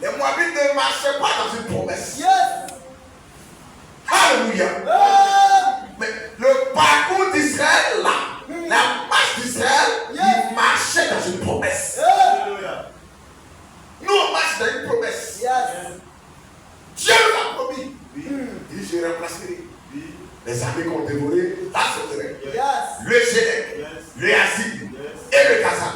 Les Moabites ne marchaient pas dans une promesse. Alléluia. Mais le parcours d'Israël, là, la marche d'Israël, il marchait dans une promesse. Nous, on marche dans une promesse. Dieu nous a promis. Il dit, je remplacerai les armées qui ont dévoré la sauterelle, le Gélec, le Yazid et le Gaza,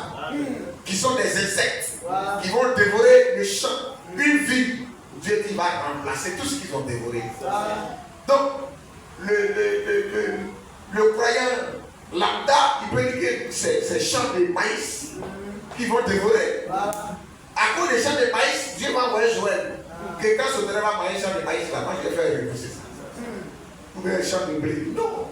qui sont des insectes qui vont dévorer le champ, une ville. Dieu dit, va remplacer tout ce qu'ils ont dévoré. Donc, le croyant lambda, il peut dire que c'est champs de maïs qui vont dévorer. À cause des champs de maïs, Dieu va envoyer Joël. Que quand ce va manger champ de maïs, là, moi je vais faire repousser ça. Ou bien un champ de blé. Non.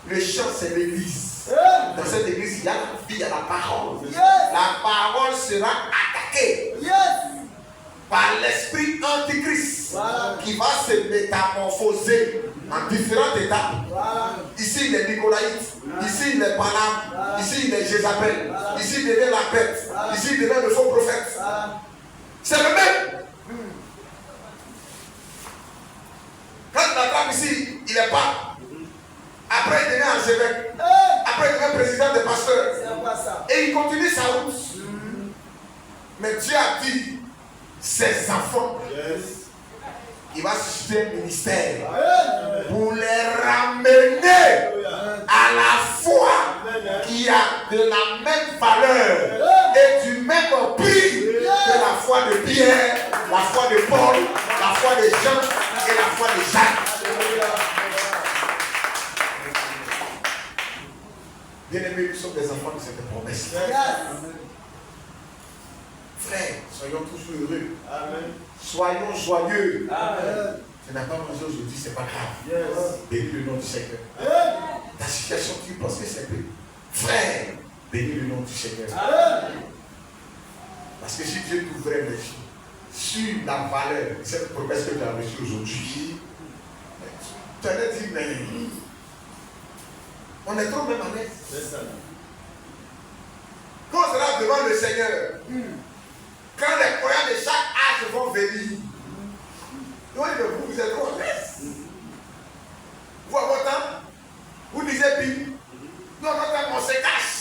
Le champ, c'est l'église. Dans cette église, il y a la vie, il y a la parole. La parole sera attaquée par l'esprit antichrist qui va se métamorphoser en différentes étapes. Ici, il est Nicolaïte. Ici, il est Balaam. Ici, il est Jézabel. Ici, il devient la bête. Ici, il devient le faux prophète. C'est le même. Quand il attrape ici, il est pas. Après, il devient archevêque. Après, il devient président des pasteurs. Et il continue sa route. Mais Dieu a dit, ses enfants, il va susciter un ministère pour les ramener à la foi qui a de la même valeur et du même prix que la foi de Pierre, la foi de Paul, la foi de Jean et la foi de Jacques. Bien-aimés, nous sommes des enfants de cette promesse. Frères, soyons toujours heureux. Amen. Soyons joyeux. Amen. Tu n'as pas mangé aujourd'hui, c'est pas grave. Bénis le nom du Seigneur. Ta situation, tu penses que c'est peu. Frère, bénis le nom du Seigneur. Amen. Parce que si Dieu t'ouvrait les yeux sur la valeur de cette promesse que tu as reçue aujourd'hui, tu allais dire, mais on est trop même à l'aise. Quand on sera devant le Seigneur, quand les croyants de chaque âge vont venir, vous êtes trop à l'aise. Vous, à votre temps, vous disiez puis, nous, à notre temps, on se cache.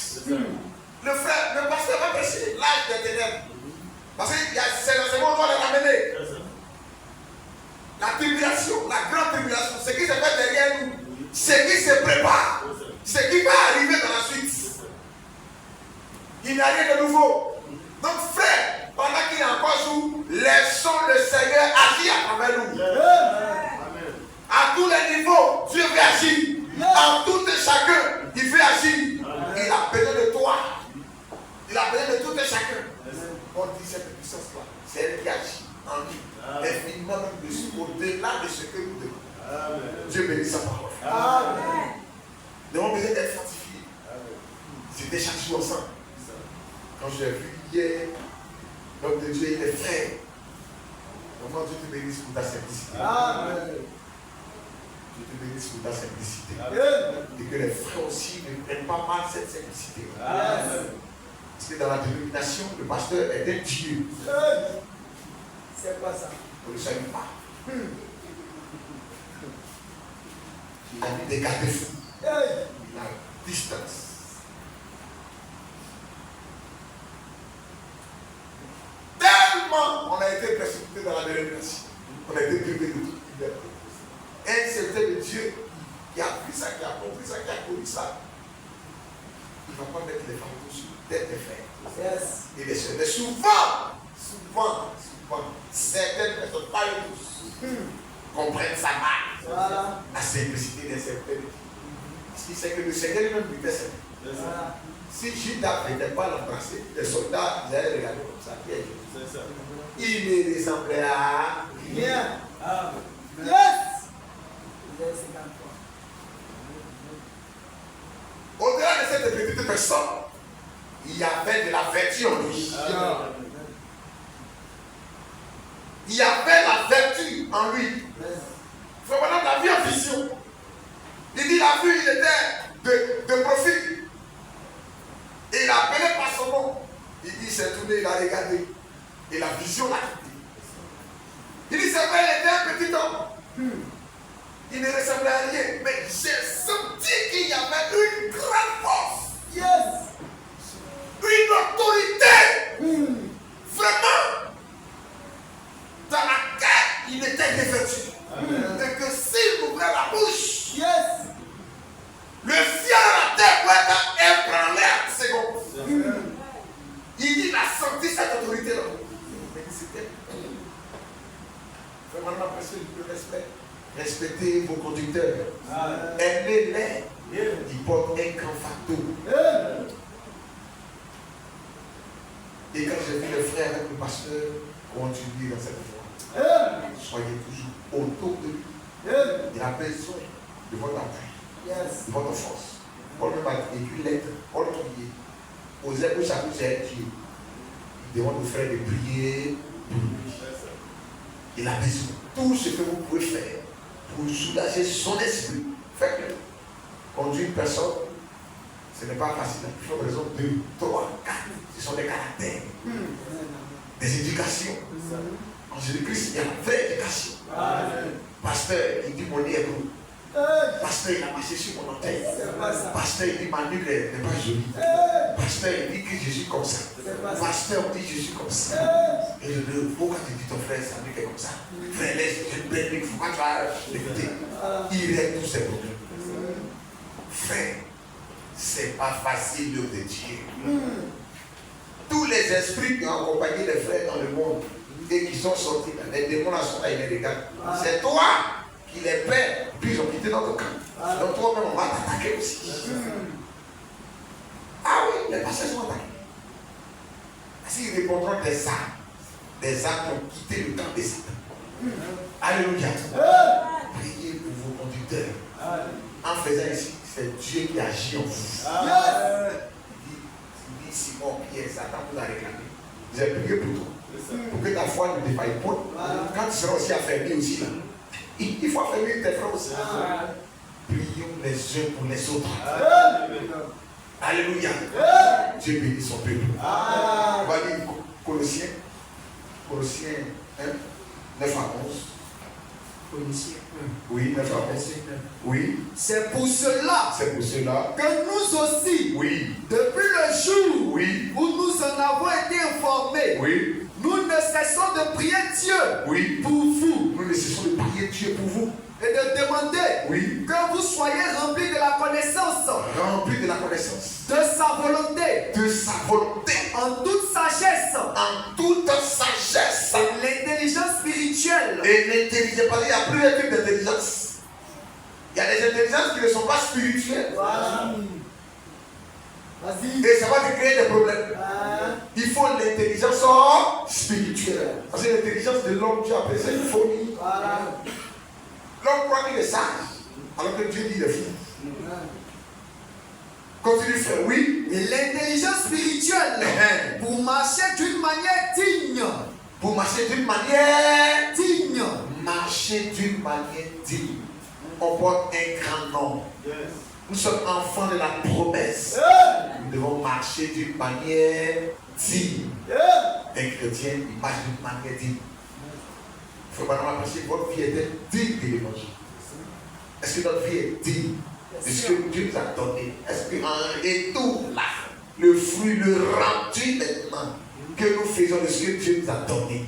Le frère, le pasteur va prêcher l'âge des ténèbres. Parce que c'est l'enseignement qu'on doit les ramener. La tribulation, la grande tribulation, ce qui se fait derrière nous, ce qui se prépare, ce qui va arriver dans la suite. Il n'y a rien de nouveau. Donc, frère, pendant qu'il y a encore jour, laissons le Seigneur agir à travers nous. Amen. À tous les niveaux, Dieu veut agir. En tout et chacun, il veut agir. Amen. Il a besoin de toi. Il a besoin de tout et chacun. On dit cette puissance-là, c'est elle qui agit en nous. Infiniment au-delà de ce que nous devons. Dieu bénit sa parole. Amen. Nous avons besoin d'être fortifiés. C'était chaque jour ensemble. Quand j'ai vu hier, l'homme de Dieu, il est frère. Comment Dieu te bénisse pour ta simplicité. Amen. Dieu te bénisse pour ta simplicité. Amen. Et que les frères aussi ne prennent pas mal cette simplicité. Amen. Parce que dans la dénomination, le pasteur est un Dieu. C'est quoi ça? On ne le savait pas. Il a mis des garde-fous. Il a distance. Tellement on a été précipité dans la dénomination. On a été privé de toute liberté. Un certain de Dieu qui a pris ça, qui a compris ça, qui a connu ça. Il ne va pas mettre les fardeaux sur tête des frères. Yes. Et les soeurs. Mais souvent, certaines personnes, pas tous, comprennent sa marque. Voilà. La simplicité des certaines. Parce qu'il sait que le Seigneur lui-même lui fait ça. Voilà. Si Judas n'était pas l'embrasser, les soldats, ils allaient regarder comme ça. Il ne ressemblait à rien. Yes! cette personne, il y avait de la vertu en lui. Il y avait la vertu en lui. Frère Branham l'a vu en vision. Il dit la vue, il était de profil. Et il a appelé par son nom. Il dit, il s'est tourné, il a regardé. Et la vision l'a quitté. Il dit, c'est vrai, il était un petit homme. Il ne ressemblait à rien. Mais j'ai senti qu'il y avait une grande force. Yes. Une autorité. Vraiment. Dans laquelle il était revêtu. Et que s'il ouvrait la bouche, Yes. le ciel et la terre pourraient être ébranlés en seconde. Il dit, il a senti cette autorité-là. Mais c'était vraiment presque le respect. Respectez vos conducteurs. Aimez-les. Ils portent un grand fardeau. Et quand j'ai vu les frères avec le pasteur continuer dans cette voie, soyez toujours autour de lui. Il a besoin de votre appui, de votre force. Paul même a écrit lettre, Paul qui osait que chaque chose est Dieu. Il demande aux frères de prier pour lui. Il a besoin de tout ce que vous pouvez faire pour soulager son esprit. Faites-le. Conduire une personne, ce n'est pas facile. Il faut raison 2, 3, 4. Ce sont des caractères, des éducations. En Jésus-Christ, il y a une vraie éducation. Pasteur, il dit mon nez est gros. Pasteur, il a marché sur mon orteil. Pasteur, il dit ma nuque n'est pas jolie. Pasteur, il dit que je suis comme ça. Pasteur, il dit je suis comme ça. Et je dis, pourquoi tu dis ton frère, sa nuque est comme ça? Frère, laisse, j'ai une belle nuque, pourquoi tu vas l'écouter? Il règle tous ses problèmes. Frère, c'est pas facile l'œuvre de Dieu. Tous les esprits qui ont accompagné les frères dans le monde et qui sont sortis, les démons là sont là, ils les regardent. C'est toi qui les perds, puis ils ont quitté notre camp. Donc toi-même, on va t'attaquer aussi. Ah oui, les pasteurs sont attaqués. Parce qu'ils répondront des âmes qui ont quitté le camp des Satan. Alléluia. Priez pour vos conducteurs. En faisant ici, c'est Dieu qui agit en vous. Il dit Simon, Pierre, Satan vous a réclamé. J'ai prié pour toi. Pour que ta foi ne défaille pas. Quand tu seras aussi affermi aussi là, il faut affermir tes frères aussi. Prions les uns pour les autres. Alléluia. Dieu bénit son peuple. On va lire Colossiens 1, 9 à 11. Colossiens 1. Oui, 9 à 11. Oui. C'est pour cela que nous aussi, depuis le jour où nous en avons été informés, nous ne cessons de prier Dieu pour vous. Nous ne cessons de prier Dieu pour vous. Et de demander que vous soyez remplis de la connaissance. Remplis de la connaissance. De sa volonté. De sa volonté. En toute sagesse. En toute sagesse. Et l'intelligence spirituelle. Et l'intelligence, il y a plusieurs types d'intelligence. Il y a des intelligences qui ne sont pas spirituelles. Et ça va te créer des problèmes. Il faut l'intelligence spirituelle. Parce que l'intelligence de l'homme, Dieu appelle ça une folie. L'homme croit qu'il est sage, alors que Dieu dit il est fou. Continue, frère, oui. Et l'intelligence spirituelle, pour marcher d'une manière digne. Pour marcher d'une manière digne. Marcher d'une manière digne. On porte un grand nom. Nous sommes enfants de la promesse. Nous devons marcher d'une manière digne. Un chrétien, il marche d'une manière digne. Il faut pas penser que votre vie est digne de l'évangile. Est-ce que notre vie est digne de ce que Dieu nous a donné? Est-ce qu'en retour là, le fruit, le rendu maintenant, que nous faisons de ce que Dieu nous a donné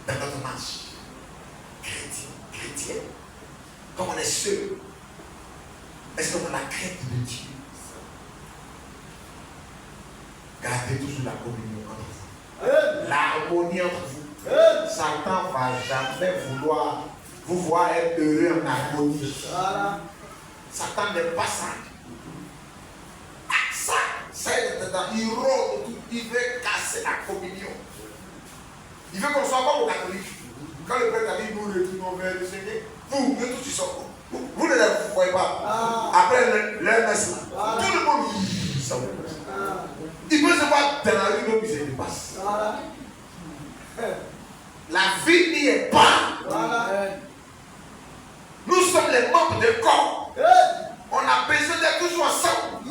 dans notre marche chrétienne, comme on est seul, est-ce qu'on a la crainte de Dieu? Gardez toujours la communion entre vous, l'harmonie entre vous. Satan ne va jamais vouloir vous voir être heureux en harmonie. Satan n'est pas ça. Il rôde, il veut casser la communion. Il veut qu'on soit comme aux catholiques. Quand le prêtre a dit nous retournons vers le Seigneur, vous tous ils sont vous ne les voyez pas. Après leur messe, tout le monde puissant. Il peut se voir dans la rue, donc il se dépasse. La vie n'y est pas. Nous sommes les membres d'un corps. On a besoin d'être toujours ensemble.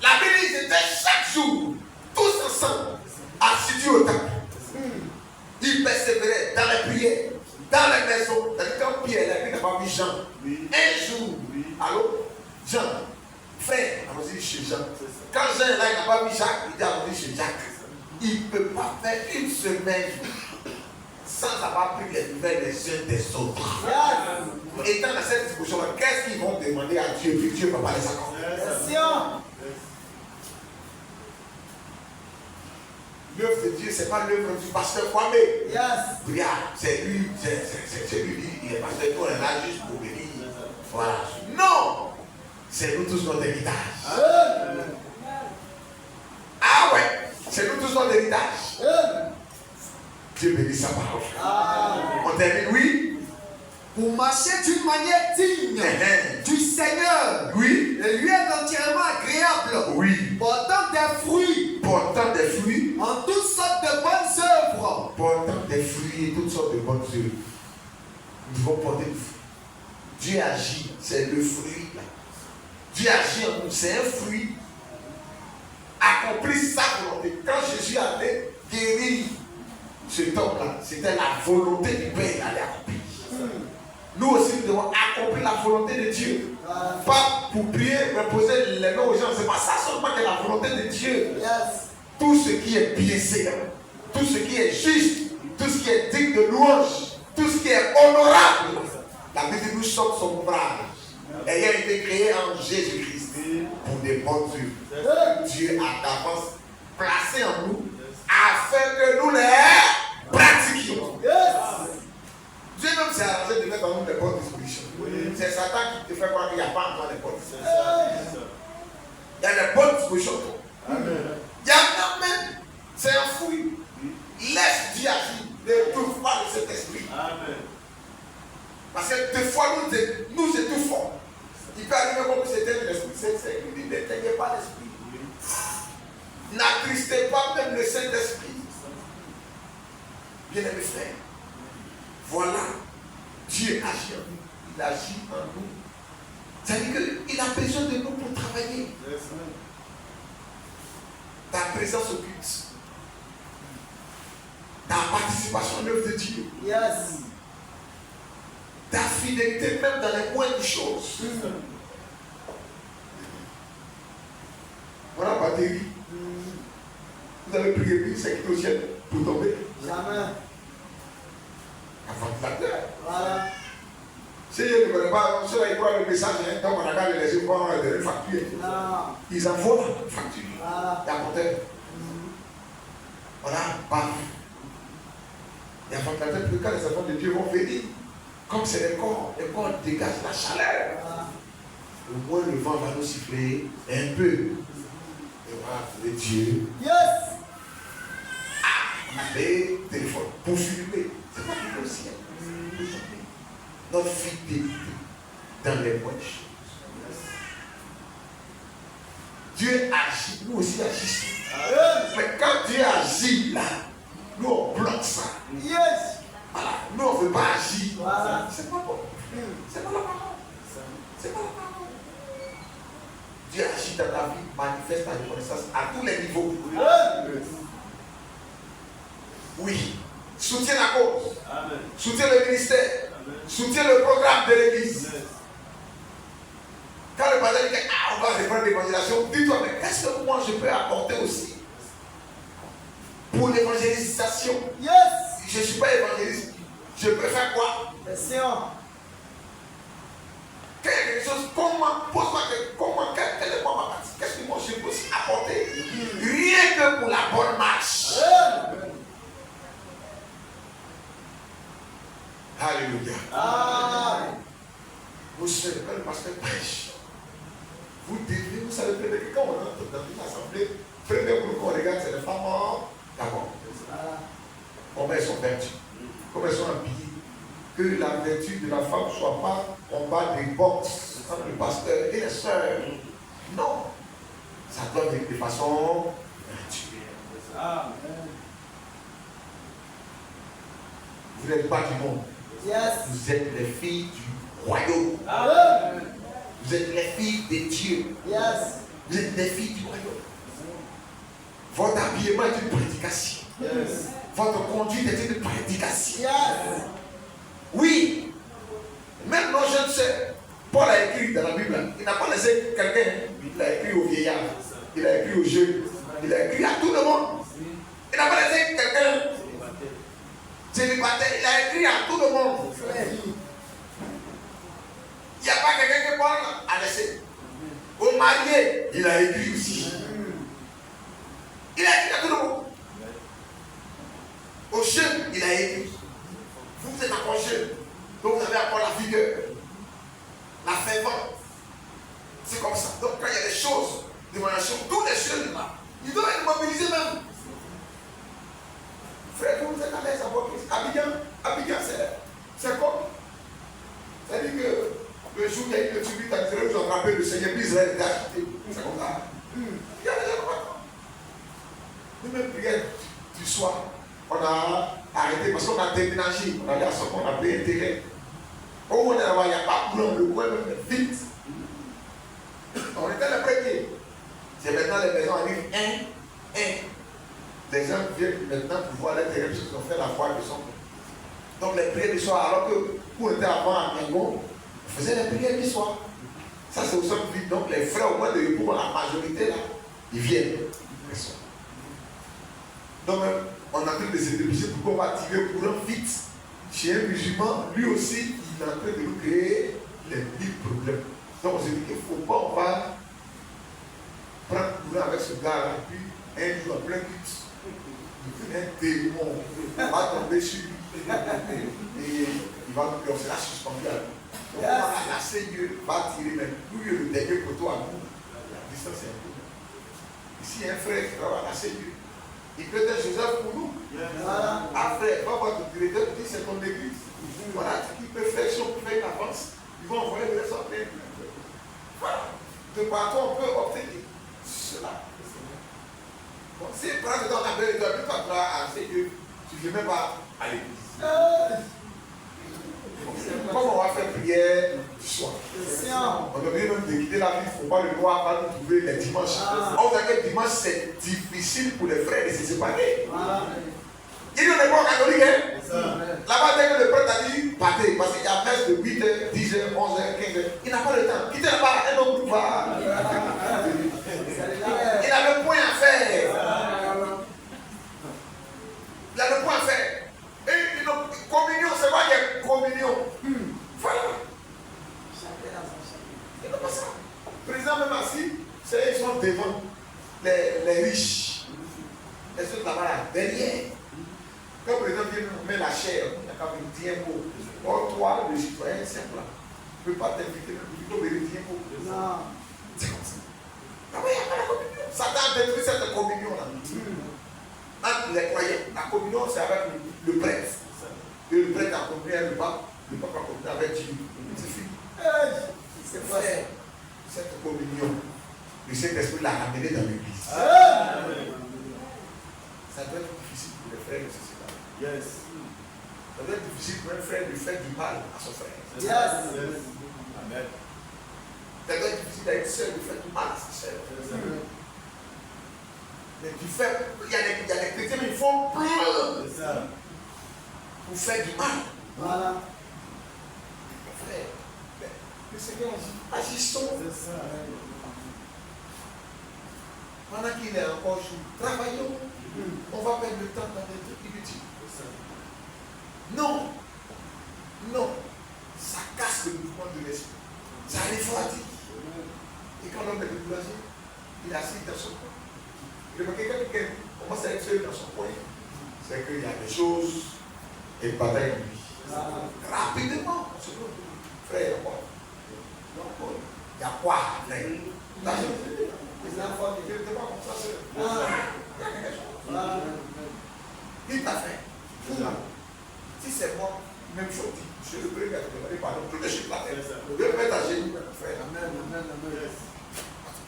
La Bible dit qu'ils étaient chaque jour, tous ensemble, assidus au temple. Ils persévéraient dans les prières, dans les maisons. Quand Pierre n'a pas vu Jean, un jour, allô, Jean, frère, allons-y chez Jean. Quand Jean est là, il n'a pas vu Jacques, il dit allons-y chez Jacques. Il ne peut pas faire une semaine sans avoir pris les nouvelles les uns des autres. Étant dans cette discussion, qu'est-ce qu'ils vont demander à Dieu, puis Dieu ne va pas les accorder. L'œuvre de Dieu, ce n'est pas l'œuvre du pasteur Kwame. Regarde, c'est lui, il est pasteur, on est là juste pour venir. Voilà. Non! C'est nous tous notre héritage. Ah ouais, c'est nous tous notre héritage. Dieu bénit sa parole. On termine, oui? Pour marcher d'une manière digne du Seigneur, oui, et lui est entièrement agréable, oui, portant des fruits, en toutes sortes de bonnes œuvres, portant des fruits et toutes sortes de bonnes œuvres. Nous devons porter du fruit. Dieu agit, c'est le fruit là. Dieu agit en nous, c'est un fruit. Accomplir sa volonté. Quand Jésus avait guéri cet homme-là, c'était la volonté du Père à l'accomplir. Nous aussi, nous devons accomplir la volonté de Dieu. Pas pour prier, reposer les mains aux gens. C'est pas ça seulement que la volonté de Dieu. Tout ce qui est bienséant, tout ce qui est juste, tout ce qui est digne de louange, tout ce qui est honorable. La Bible dit nous sommes son ouvrage, ayant été créé en Jésus-Christ pour des bonnes œuvres. Dieu a d'avance placé en nous afin que nous les pratiquions. Dieu même s'est arrangé de mettre en nous des bonnes dispositions. C'est Satan qui te fait croire qu'il n'y a pas encore des bonnes dispositions. Il y a des bonnes dispositions. Il y a quand même, c'est un fruit. Laisse Dieu agir. Ne trouve pas de cet esprit. Parce que des fois, nous étouffons. Il peut arriver comme c'était l'esprit. Il n'éteignez pas l'esprit. N'attristez pas même le Saint-Esprit. Bien aimé frère. Voilà, Dieu agit en nous. Il agit en nous. C'est-à-dire qu'il a besoin de nous pour travailler. Ta présence au culte. Ta participation à l'œuvre de Dieu. Ta fidélité même dans les moindres choses. Voilà, batterie. Vous avez prié plus, c'est qui au ciel pour tomber. Jamais. Ventilateur. Voilà. Si je ne connais pas, ceux qui croient le message, donc on a regardé les yeux pour de facturer. Ils en font la facture. D'apporter. Voilà, bam. Il y a un ventilateur, puis quand les enfants de Dieu vont venir, comme c'est le corps dégage la chaleur. Au moins le vent va nous siffler un peu. Et voilà, le Dieu. On a des téléphones pour filmer. C'est pas tout aussi. Notre fidélité dans les bonnes choses. Dieu agit, nous aussi agissons. Mais quand Dieu agit là, nous on bloque ça. Voilà, nous on ne veut pas agir. C'est pas bon. C'est pas la parole. C'est pas la parole. Dieu agit dans ta vie, manifeste ta reconnaissance à tous les niveaux. Oui. Soutiens la cause. Amen. Soutiens le ministère. Amen. Soutiens le programme de l'église. Quand le pasteur dit on va reprendre l'évangélisation, dis-toi, mais qu'est-ce que moi je peux apporter aussi pour l'évangélisation? Je ne suis pas évangéliste. Je peux faire quoi? Quelque chose, pose-moi quelle est ma partie? Qu'est-ce que moi je peux aussi apporter? Rien que pour la bonne marche. Alléluia. Vous savez, quand le pasteur prêche, vous savez que quand on entre dans une assemblée, premier groupe qu'on regarde, c'est les femmes d'abord. Comment elles sont vertues, comment elles sont habillées. Que la vertu de la femme ne soit pas en bas des box entre le pasteur et les sœurs. Non. Ça doit venir de façon naturelle. Vous n'êtes pas du monde. Yes. Vous êtes les filles du royaume. Vous êtes les filles de Dieu. Yes. Vous êtes les filles du royaume. Votre habillement est une prédication. Yes. Votre conduite est une prédication. Yes. Oui. Même nos jeunes sœurs, Paul a écrit dans la Bible, il n'a pas laissé quelqu'un, il a écrit aux vieillards, il a écrit aux jeunes, il a écrit à tout le monde. Il n'a pas laissé quelqu'un célibataire, il a écrit à tout le monde. Il n'y a pas quelqu'un que Paul a laissé. Aux mariés, il a écrit aussi. Il a écrit à tout le monde. Aux jeunes, il a écrit. Vous êtes encore jeunes, donc vous avez encore la vigueur, la ferveur. C'est comme ça. Donc quand il y a des choses de relation, tous les jeunes là, ils doivent être mobilisés même. Frère, vous êtes à l'aise à votre Christ. Abidjan, c'est quoi? C'est-à-dire que le jour où il y a une tubite à Israël, ils ont frappé le Seigneur, puis Israël était acheté. C'est comme ça. Il y a des gens comme ça. Nous-mêmes, prière du soir, on a arrêté parce qu'on a déménagé. On allait à ce qu'on a payé intérêt. Au moment où on est là-bas, il n'y a pas de courant, le coin même vite. On était les premiers. C'est maintenant les maisons arrivent un. Les gens viennent maintenant pour voir l'intérêt de ceux qui ont fait la foi de son. Donc les prières du soir, alors que où on était avant à Mengo, on faisait les prières du soir. Ça c'est au sol vide. Donc les frères au moins de pour la majorité là, ils viennent. Donc on est en train de se débrouiller pour qu'on va tirer le courant vite. Chez un musulman, lui aussi, il est en train de nous créer les mille problèmes. Donc on se dit qu'il ne faut pas, on va prendre le courant avec ce gars-là, et puis un jour après culte, il devient un démon, on va tomber sur lui. Et il va nous faire la suspendu à nous. Donc on va lasser Dieu, va tirer, mais nous, le dernier poteau à nous, la distance est un peu. Ici, il y a un frère qui va lasser Dieu. Il peut être Joseph pour nous. Voilà. Après, va voir ton directeur, dit c'est ton église. Voilà ce qu'il peut faire, si on peut faire une avance, ils vont envoyer le reste en plein. Voilà. De partout, on peut obtenir cela. Bon, si par exemple, on appelle le doigt, tu vas à Dieu, tu ne veux même pas à l'église. Comme on va faire prière du soir, on devrait même de quitter la vie, il ne faut pas le voir, pas nous trouver les dimanches. On sait que dimanche c'est difficile pour les frères de se séparer. Il n'est pas catholique, hein? Là-bas, dès que le prêtre a dit partez, parce qu'il y a messe de 8h, 10h, 11h, 15h, il n'a pas le temps. Quittez là-bas, un autre groupe va. Il a le point à faire. Il a le point à faire. Et une communion, c'est quoi qu'il y a communion? Voilà. Il n'est pas ça. Le président même assis, ils sont devant les riches. Les autres là-bas, derrière. Quand le président vient nous mettre la chair, on a quand même 10 mots. Or, toi, le citoyen simple, ne peut pas t'inviter, il faut venir 10 mots. Non. C'est comme ça. Ah oui, il n'y a pas la communion. Satan a détruit cette communion-là. Entre les croyants, la communion, c'est avec le prêtre. Et le prêtre a communié avec le pape a communié avec Dieu. C'est fini. C'est quoi cette communion? Le Saint-Esprit l'a ramené dans l'église. Ça doit être difficile pour les frères de se séparer. Yes. Ça doit être difficile pour un frère de faire du mal à son frère. Yes. Amen. Ça doit être difficile à une sœur de faire du mal à sa sœur. Mais du fait, il y a des chrétiens, mais ils font plein pour faire du mal. Voilà. Frère, le Seigneur agissons. Pendant qu'il est encore jour, travaillons. On va perdre le temps dans des trucs inutiles. Non. Non. Ça casse le mouvement de l'esprit. Ça refroidit. Et quand l'homme est découragé, il est assis dans son coin. Il voit quelqu'un qui commence à être seul dans son coin. C'est qu'il y a des choses et bataille en lui. Rapidement, frère, il y a quoi? Il y a quoi, frère? Les enfants ne viennent pas comme ça, c'est. Il y a quelque chose. Il t'a fait. Si c'est moi, même chose, je le prie, pardon, tout de suite la tête. Je vais mettre à genoux, frère. Amen.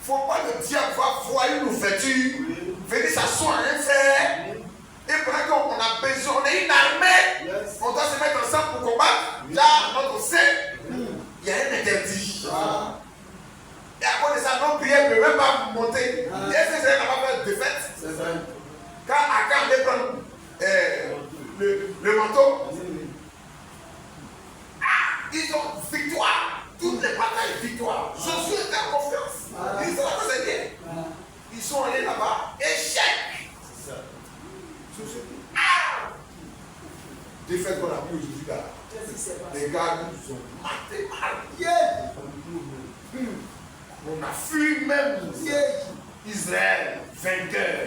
faut pas le diable va voir une ouverture, venir s'asseoir, rien faire. Et pendant qu'on a besoin, on est une armée, on doit se mettre ensemble pour combattre. Là, notre sein, il y a un interdit. Et à cause de ça, nos prières ne peuvent même pas monter. Et est-ce que c'est n'a pas fait de défaite? Quand Akab veut prendre le manteau, ils ont victoire. Toutes les batailles, victoire. Josué était en confiance. Ils sont là, c'est bien. Ils sont allés là-bas. Échec. Défaite qu'on a pris aujourd'hui là. Les gars nous ont maté mal. On a fui même Israël, vainqueur.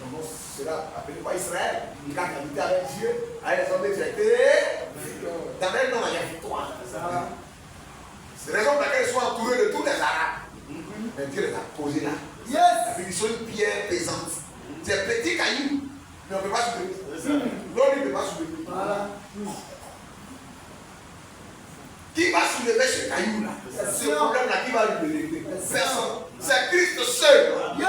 Donc cela appelé pas Israël. Il a habité avec Dieu, avec les hommes de Dieu. Dans même nom, il y a victoire. C'est la raison pour laquelle ils sont entourés de tous les Arabes. Mais Dieu les a posés là. Ils sont une pierre pesante. C'est petit caillou, mais on ne peut pas soulever. L'homme ne peut pas soulever. Qui va soulever ce caillou là? Ce problème là, qui va le régler? Personne. C'est Christ seul. Il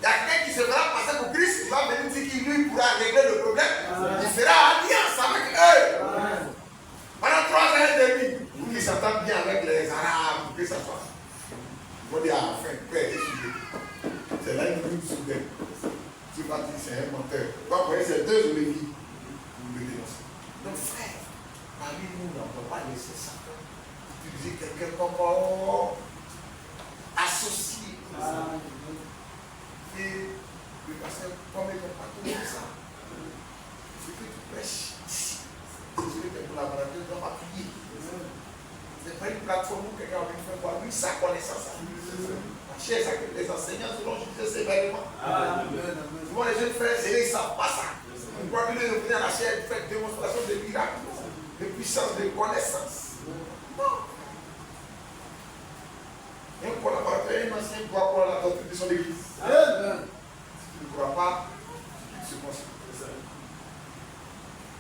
y a quelqu'un qui se fera passer pour Christ, il va venir dire qu'il lui pourra régler le problème. Il fera alliance avec eux. Pendant 3 ans et demi, pour qu'ils s'entendent bien avec les Arabes, pour que ça soit. Il faut dire enfin, paix et sujet. C'est là une lutte soudaine. Tu vas dire c'est un menteur. Vous voyez, c'est 2 Lévites. Vous le dénoncez. Donc frère, parmi nous, on ne peut pas laisser ça. Utiliser quelqu'un comme associé. Et le pasteur, comme il ne peut pas tout ça, ce que tu prêches ici, c'est ce que tes collaborateurs ne doivent pas prier. Ce n'est pas une plateforme où quelqu'un a envie de faire voir lui sa connaissance. Les enseignants selon Jésus sévèrement. Souvent les jeunes frères, ils ne savent pas ça. Ils croient que les venir à la chair faire démonstration de miracles, de puissance, de connaissance. Non. Un collaborateur, un ancien doit croire la doctrine de son église. Si tu ne crois pas, tu se concentres. Tu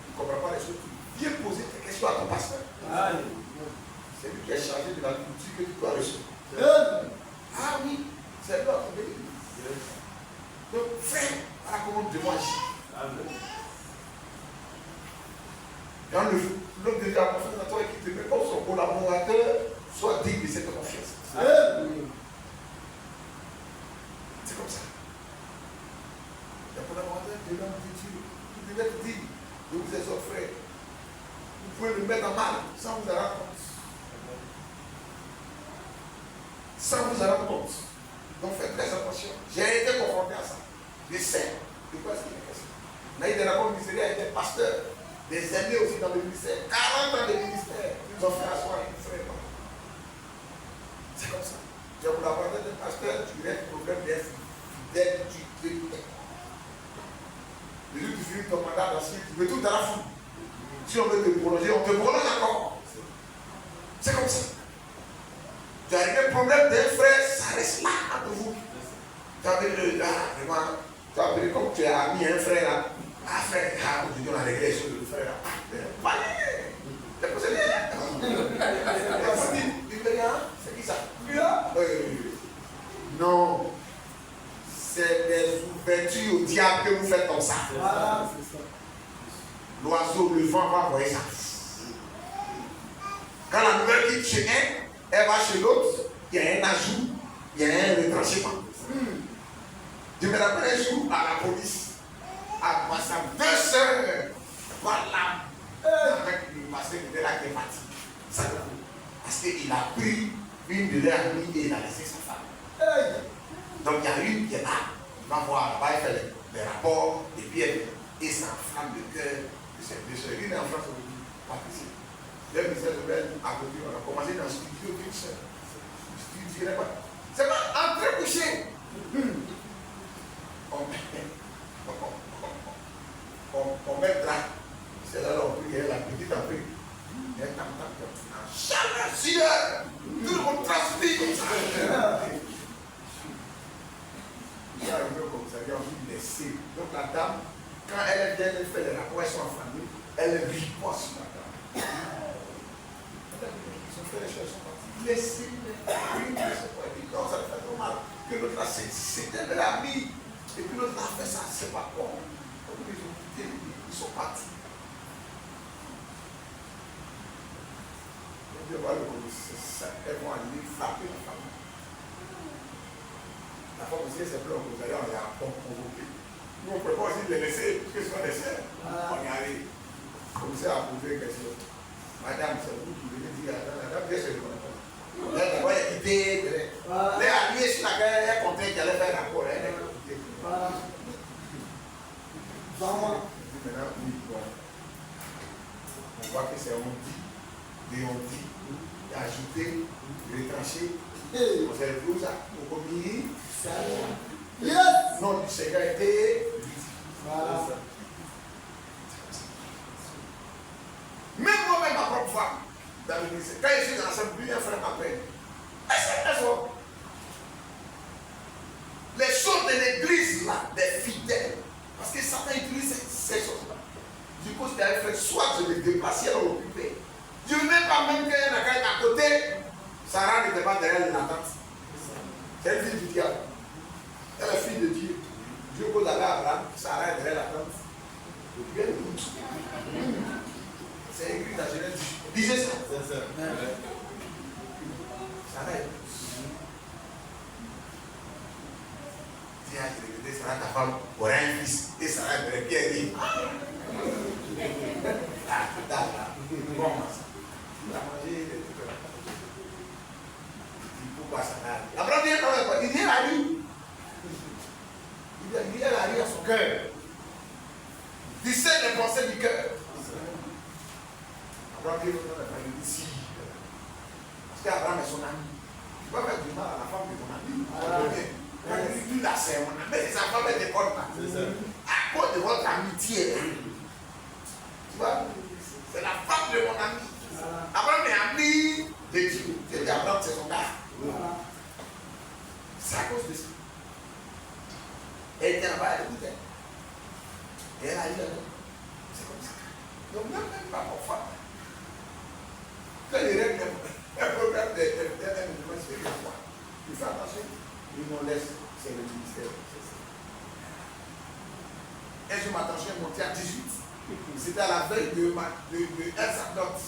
ne comprends pas les choses. Viens poser tes questions à ton pasteur. C'est lui qui est chargé de la culture que tu dois recevoir. Ah oui, c'est lui notre église. Donc, frère, voilà comment on te demande ici. Quand l'homme de Dieu a confiance en toi et qu'il te met comme son collaborateur, sois digne de cette confiance. C'est comme ça. Le collaborateur de l'homme de Dieu, vous devez être digne de vous exhorter, frère. Vous pouvez le mettre en mal sans vous en rendre compte. Sans vous en rendre compte. Donc faites très attention. J'ai été confronté à ça. Je sais de quoi est-ce qu'il est question. Naïd de la Bonne Miseria était pasteur. Des aînés aussi dans le ministère. 40 ans de ministère. Ils ont fait asseoir une frère. C'est comme ça. Tu as pour la parole d'un pasteur, tu règles le problème d'être fidèle, tu te tais. Le jour où tu finis ton mandat d'ancien, tu veux tout à la foule. Si on veut te prolonger, on te prolonge encore. C'est comme ça. Tu as réglé le problème d'un frère, ça reste là entre vous. Tu as vu vraiment, tu as vu comme tu as mis un frère là. Ah frère, aujourd'hui on a réglé les choses de le frère là. Allez, t'as posé c'est qui ça? Non. C'est des ouvertures au diable que vous faites comme ça. L'oiseau, le vent va envoyer ça. Quand la nouvelle quitte chez un, elle va chez l'autre, il y a un ajout, il y a un retranchement. Je me rappelle un jour à la police, à Bassam, 2 sœurs, voilà, avec le pasteur qui était là qui est parti. Parce qu'il a pris une de leurs amies et il a laissé sa femme. Donc il y a une qui est là, il va voir là-bas, il fait les rapports, et puis elle s'enflamme le cœur de cette 2 sœurs. Il est en France aujourd'hui, pas ici. Le ministère de l'Aide à côté, on a commencé dans le studio d'une sœur. C'est pas entrer coucher. On met là, c'est là on prie, la petite a pris. Elle tape, chaleur, sueur, tout le monde transpire comme ça. Il y a un peu comme ça, il y a envie de laisser. Donc la dame, quand elle vient, elle fait les rapports, elles sont en famille, elle riposte sur la dame. Ils ont fait les choses, sont partis. laisser une de ce point. Non, ça me fait trop mal. Que l'autre là, c'était de l'ami. Et puis l'autre a fait ça, c'est pas bon. Donc ils ont quitté, ils sont partis. On dit, voilà, elles vont aller frapper la femme. La femme aussi, c'est plein, vous allez, on les a convoqués. Nous, on ne peut pas aussi les laisser, parce que ce sont des sœurs. On y arrive. Le commissaire a posé une question. Madame, c'est vous qui venez dire à la dame, qu'est-ce que vous connaissez? Elle va quitter. Les alliés sur la guerre, elle comptait qu'elle allait faire rapport. Elle est quittée. Maintenant, oui, bon. On voit que c'est honti, déhonti, ajouté, retranché. On s'est retrouvé ça. Au commis, non du Seigneur était. Même moi-même, ma propre femme, dans l'église, quand je suis dans l'assemblée, un frère m'appelle. Les choses de l'église, là, des fidèles, parce que Satan utilise ces choses-là. Du coup, c'était un frère, soit je les déplaçais à l'occuper. Je ne veux même pas même qu'il y ait un à côté, Sarah n'était pas derrière la tente. C'est une fille du diable. Elle est fille de Dieu. Dieu pose la main à Abraham, Sarah est derrière la tente. C'est écrit dans Genèse. Disez ça. Sarah est. Tiens, je vais Sarah, ta femme aura un fils. Et Sarah est derrière. Pierre dit. Ah, bon, il a mangé. Pourquoi ça n'a. Abraham vient quand même. Il vient à lui. Il a ri à son cœur. Il sait les pensées du cœur. Abraham vient ici. Parce qu'Abraham est son ami. Tu peux faire du mal à la femme de ton ami. Lui là, c'est mon ami. Mais sa femme est déconne. À cause de votre amitié. Tu vois, c'est la femme de mon ami. Abraham est ami de Dieu. Dieu dit Abraham, c'est son gars. C'est à cause de ça. Elle était là-bas, elle écoutait. Et elle a dit, c'est comme ça. Donc, même pas pour femme. Quand il règle un problème d'un événement spirituel, il fait attention, il nous laisse, c'est le ministère. Et je m'attendais à monter à 18. C'était à la veille de El Sadot.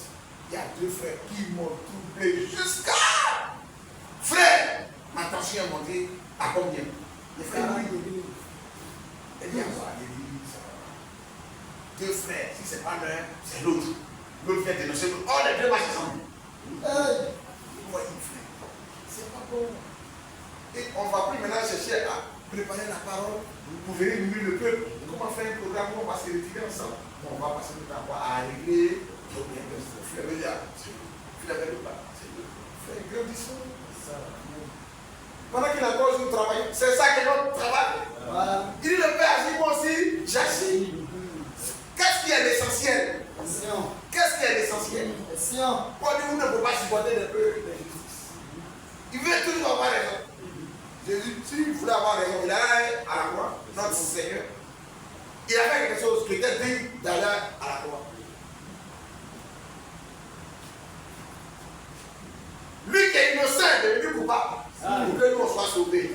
Il y a deux frères qui m'ont troublé jusqu'à. Frère, ma tension est montée à combien? Les frères, oui. Elle dit à quoi? Deux frères, si ce n'est pas l'un, c'est l'autre. L'autre vient dénoncer l'autre. Oh, les deux marchent ensemble. Vous voyez, frère, c'est pas bon. Et on ne va plus maintenant chercher à préparer la parole pour venir nourrir le peuple. Comment faire un programme où on va se retirer ensemble? On va passer notre temps à régler. Frère, il y a. Frère, grandissons. Pendant qu'il a encore du travail, c'est ça que notre travail. Il dit le Père agit, moi aussi, j'agis. Qu'est-ce qui est l'essentiel? Qu'est-ce qui est l'essentiel? Pour dire, vous ne pouvez pas supporter le peuple d'injustice. Il veut toujours avoir raison. Jésus, s'il voulait avoir raison, il allait à la croix, notre Seigneur. Il a fait quelque chose qui était digne d'aller à la croix. Lui qui est innocent est devenu coupable. Pour que nous on soit sauvés.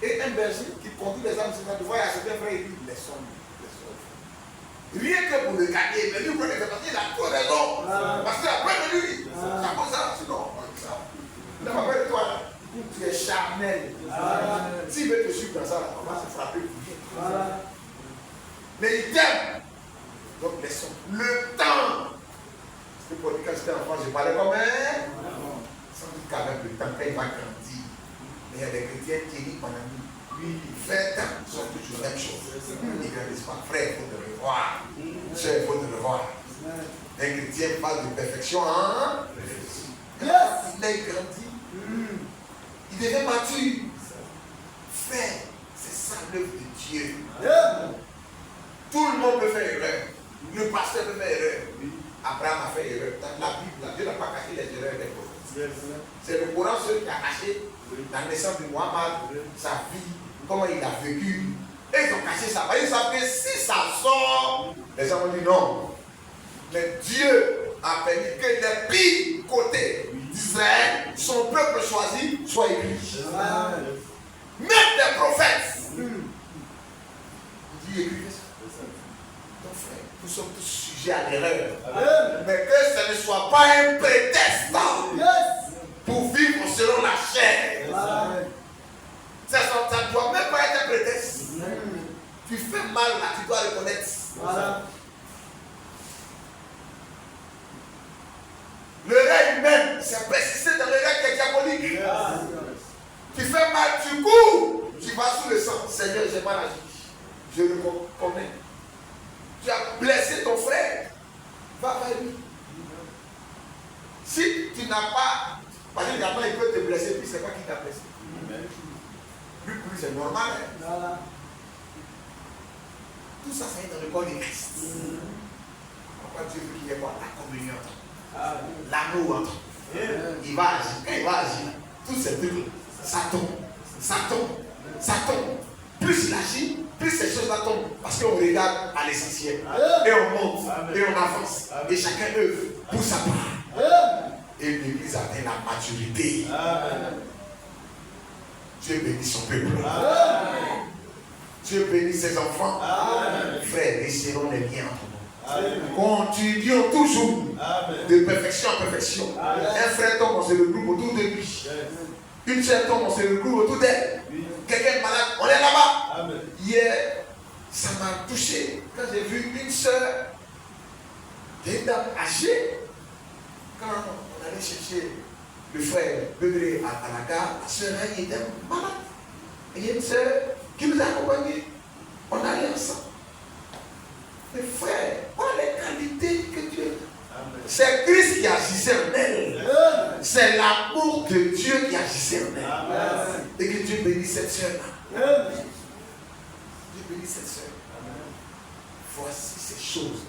Et un berger qui conduit les âmes, tu vois, il y a certains frères, il dit, laissons-le. Rien que pour le gagner, mais lui, il a trop raison. Parce qu'il a peur de lui. C'est comme ça, sinon, il n'a pas peur de toi. Tu es charnel. S'il veut te suivre dans ça, on va se frapper pour rien. Mais il t'aime. Donc laissons le temps. Parce que pour dire, quand j'étais enfant, je parlais comme un. Sans doute qu'avec le temps, quand il va grandir, il y a des chrétiens qui disent, mon ami, lui, 20 ans, sont toujours la même chose. Ils ne grandissent pas. Frère, il faut te revoir. Sœur, il faut te revoir. Un chrétien parle de perfection, hein? Il a grandi. Il devient mature. Frère, c'est ça l'œuvre de Dieu. Tout le monde peut faire erreur. Le pasteur peut faire erreur. Abraham a fait erreur. Dans la Bible, Dieu n'a pas caché les erreurs des prophètes. C'est le Coran seul qui a caché la naissance de Mohammed, sa vie, comment il a vécu. Et ils ont caché ça. Ils savent que si ça sort, les gens ont dit non. Mais Dieu a permis que les pires côtés d'Israël, son peuple choisi, soient écrits. Même des prophètes. Il dit écrivez ça. Donc frère, nous sommes tous sujets à l'erreur. Mais que ce ne soit pas un prétexte pour vivre selon la chair. Ça ne doit même pas être un prétexte. Tu fais mal là, tu dois reconnaître. L'erreur humaine, c'est persister dans l'erreur qui est diabolique. Tu fais mal, tu cours, tu vas sous le sang. Seigneur, j'ai mal agi. Je le reconnais. Tu as blessé ton frère. Va vers lui. Si tu n'as pas, parce que également il peut te blesser, puis c'est pas qui t'a blessé. Lui, pour lui, c'est normal. Hein? Tout ça, c'est dans le corps de Christ. Pourquoi Dieu veut qu'il y ait quoi? La communion. L'amour entre eux. Il va agir. Quand il va agir, tous ces trucs, ça tombe. Ça tombe. Ça tombe. Plus il agit, plus ces choses-là tombent. Parce qu'on regarde à l'essentiel. Et on monte. Et on avance. Et chacun œuvre pour sa part. Et l'Église atteint la maturité. Dieu bénit son peuple. Dieu bénit ses enfants. Frères, laisserons les liens entre nous. Continuons toujours de perfection en perfection. Un frère tombe, on se regroupe autour de lui. Une sœur tombe, on se regroupe autour d'elle. Quelqu'un est malade, on est là-bas. Hier, ça m'a touché quand j'ai vu une sœur, une dame âgée. Quand on allait chercher le frère Begré à la gare, la sœur était malade. Et il y a une sœur qui nous a accompagnés. On allait ensemble. Mais frère, voilà les qualités que Dieu a. C'est Christ qui agissait en elle. C'est l'amour de Dieu qui agissait en elle. Et que Dieu bénisse cette sœur-là. Dieu bénisse cette sœur. Voici ces choses.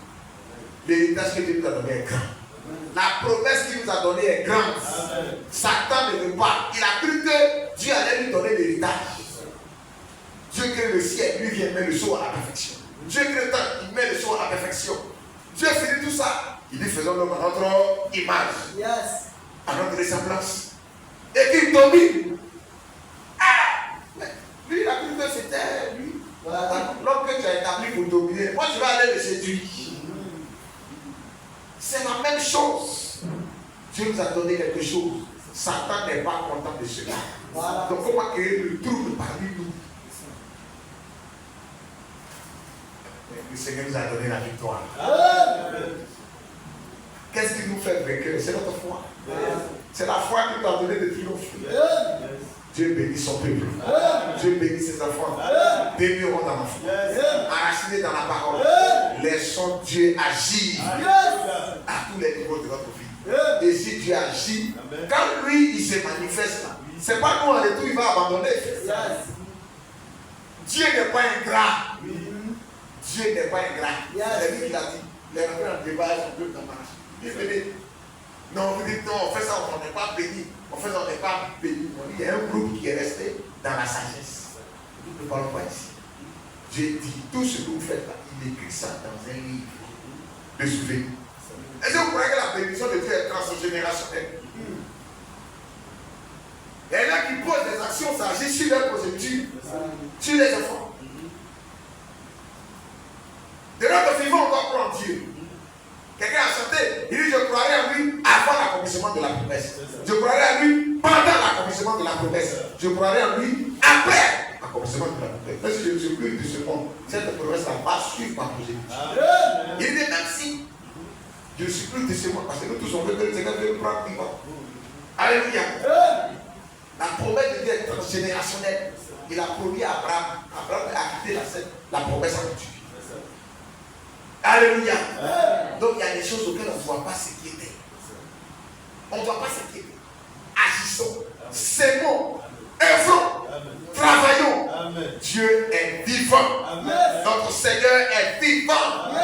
L'héritage que Dieu nous a donné est grand. La promesse qu'il nous a donnée est grande. Satan ne veut pas. Il a cru que Dieu allait lui donner l'héritage. Dieu crée le ciel, lui vient mettre le sceau à la perfection. Dieu crée le temps, il met le sceau à la perfection. Dieu finit tout ça. Il dit faisons l'homme à notre image. À notre ressemblance. Et qu'il domine. Ah! Mais lui, il a cru que c'était lui. L'homme que tu as établi pour dominer. Moi, je vais aller le séduire. C'est la même chose. Dieu nous a donné quelque chose. Satan n'est pas content de cela. Donc, comment créer le trouble parmi nous? Le Seigneur nous a donné la victoire. Qu'est-ce qui nous fait vainqueur? C'est notre foi. C'est la foi qui nous a donné de triompher. Dieu bénit son peuple. Dieu bénit ses enfants. Demeurons dans la foi. Enracinés dans la parole. Laissons Dieu agir à tous les niveaux de notre vie. Et si Dieu agit, quand lui il se manifeste, c'est pas nous en retour il va abandonner. Dieu n'est pas ingrat. Dieu n'est pas ingrat. C'est lui qui l'a dit. Les rentrées en débat, on peut t'en marcher. Il venait. Non, vous dites non, on fait ça, on n'est pas béni. On fait ça, on n'est pas béni. Il y a un groupe qui est resté dans la sagesse. Nous ne parlons pas ici. J'ai dit, tout ce que vous faites là, il écrit ça dans un livre de souvenirs. Est-ce que vous croyez que la bénédiction de Dieu est transgénérationnelle? Il y en a qui posent des actions, ça agit sur leur progéniture, sur les enfants. De notre vivant encore croire en Dieu. Quelqu'un a chanté, il dit je croirai en lui avant l'accomplissement de la promesse. Je croirai en lui pendant l'accomplissement de la promesse. Je croirai en lui après l'accomplissement de la promesse. Parce que je prie de ce monde, cette promesse-là va suivre ma progéniture. Il dit même si je suis plus de ce monde, parce que nous tous on veut que le Seigneur veut prendre vivant. Alléluia. La promesse de Dieu est transgénérationnelle. Il a promis à Abraham. Abraham a quitté la promesse en Dieu. Alléluia. Donc il y a des choses auxquelles on ne doit pas s'inquiéter. On ne doit pas s'inquiéter. Agissons, s'aimons, œuvrons, travaillons. Dieu est vivant. Notre Seigneur est vivant.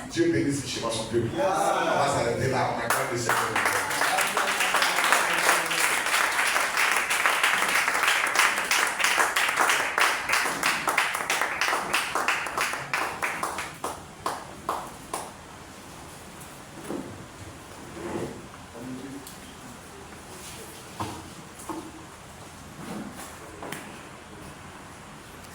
Dieu bénisse chez son peuple. On va s'arrêter là. On accorde le Seigneur.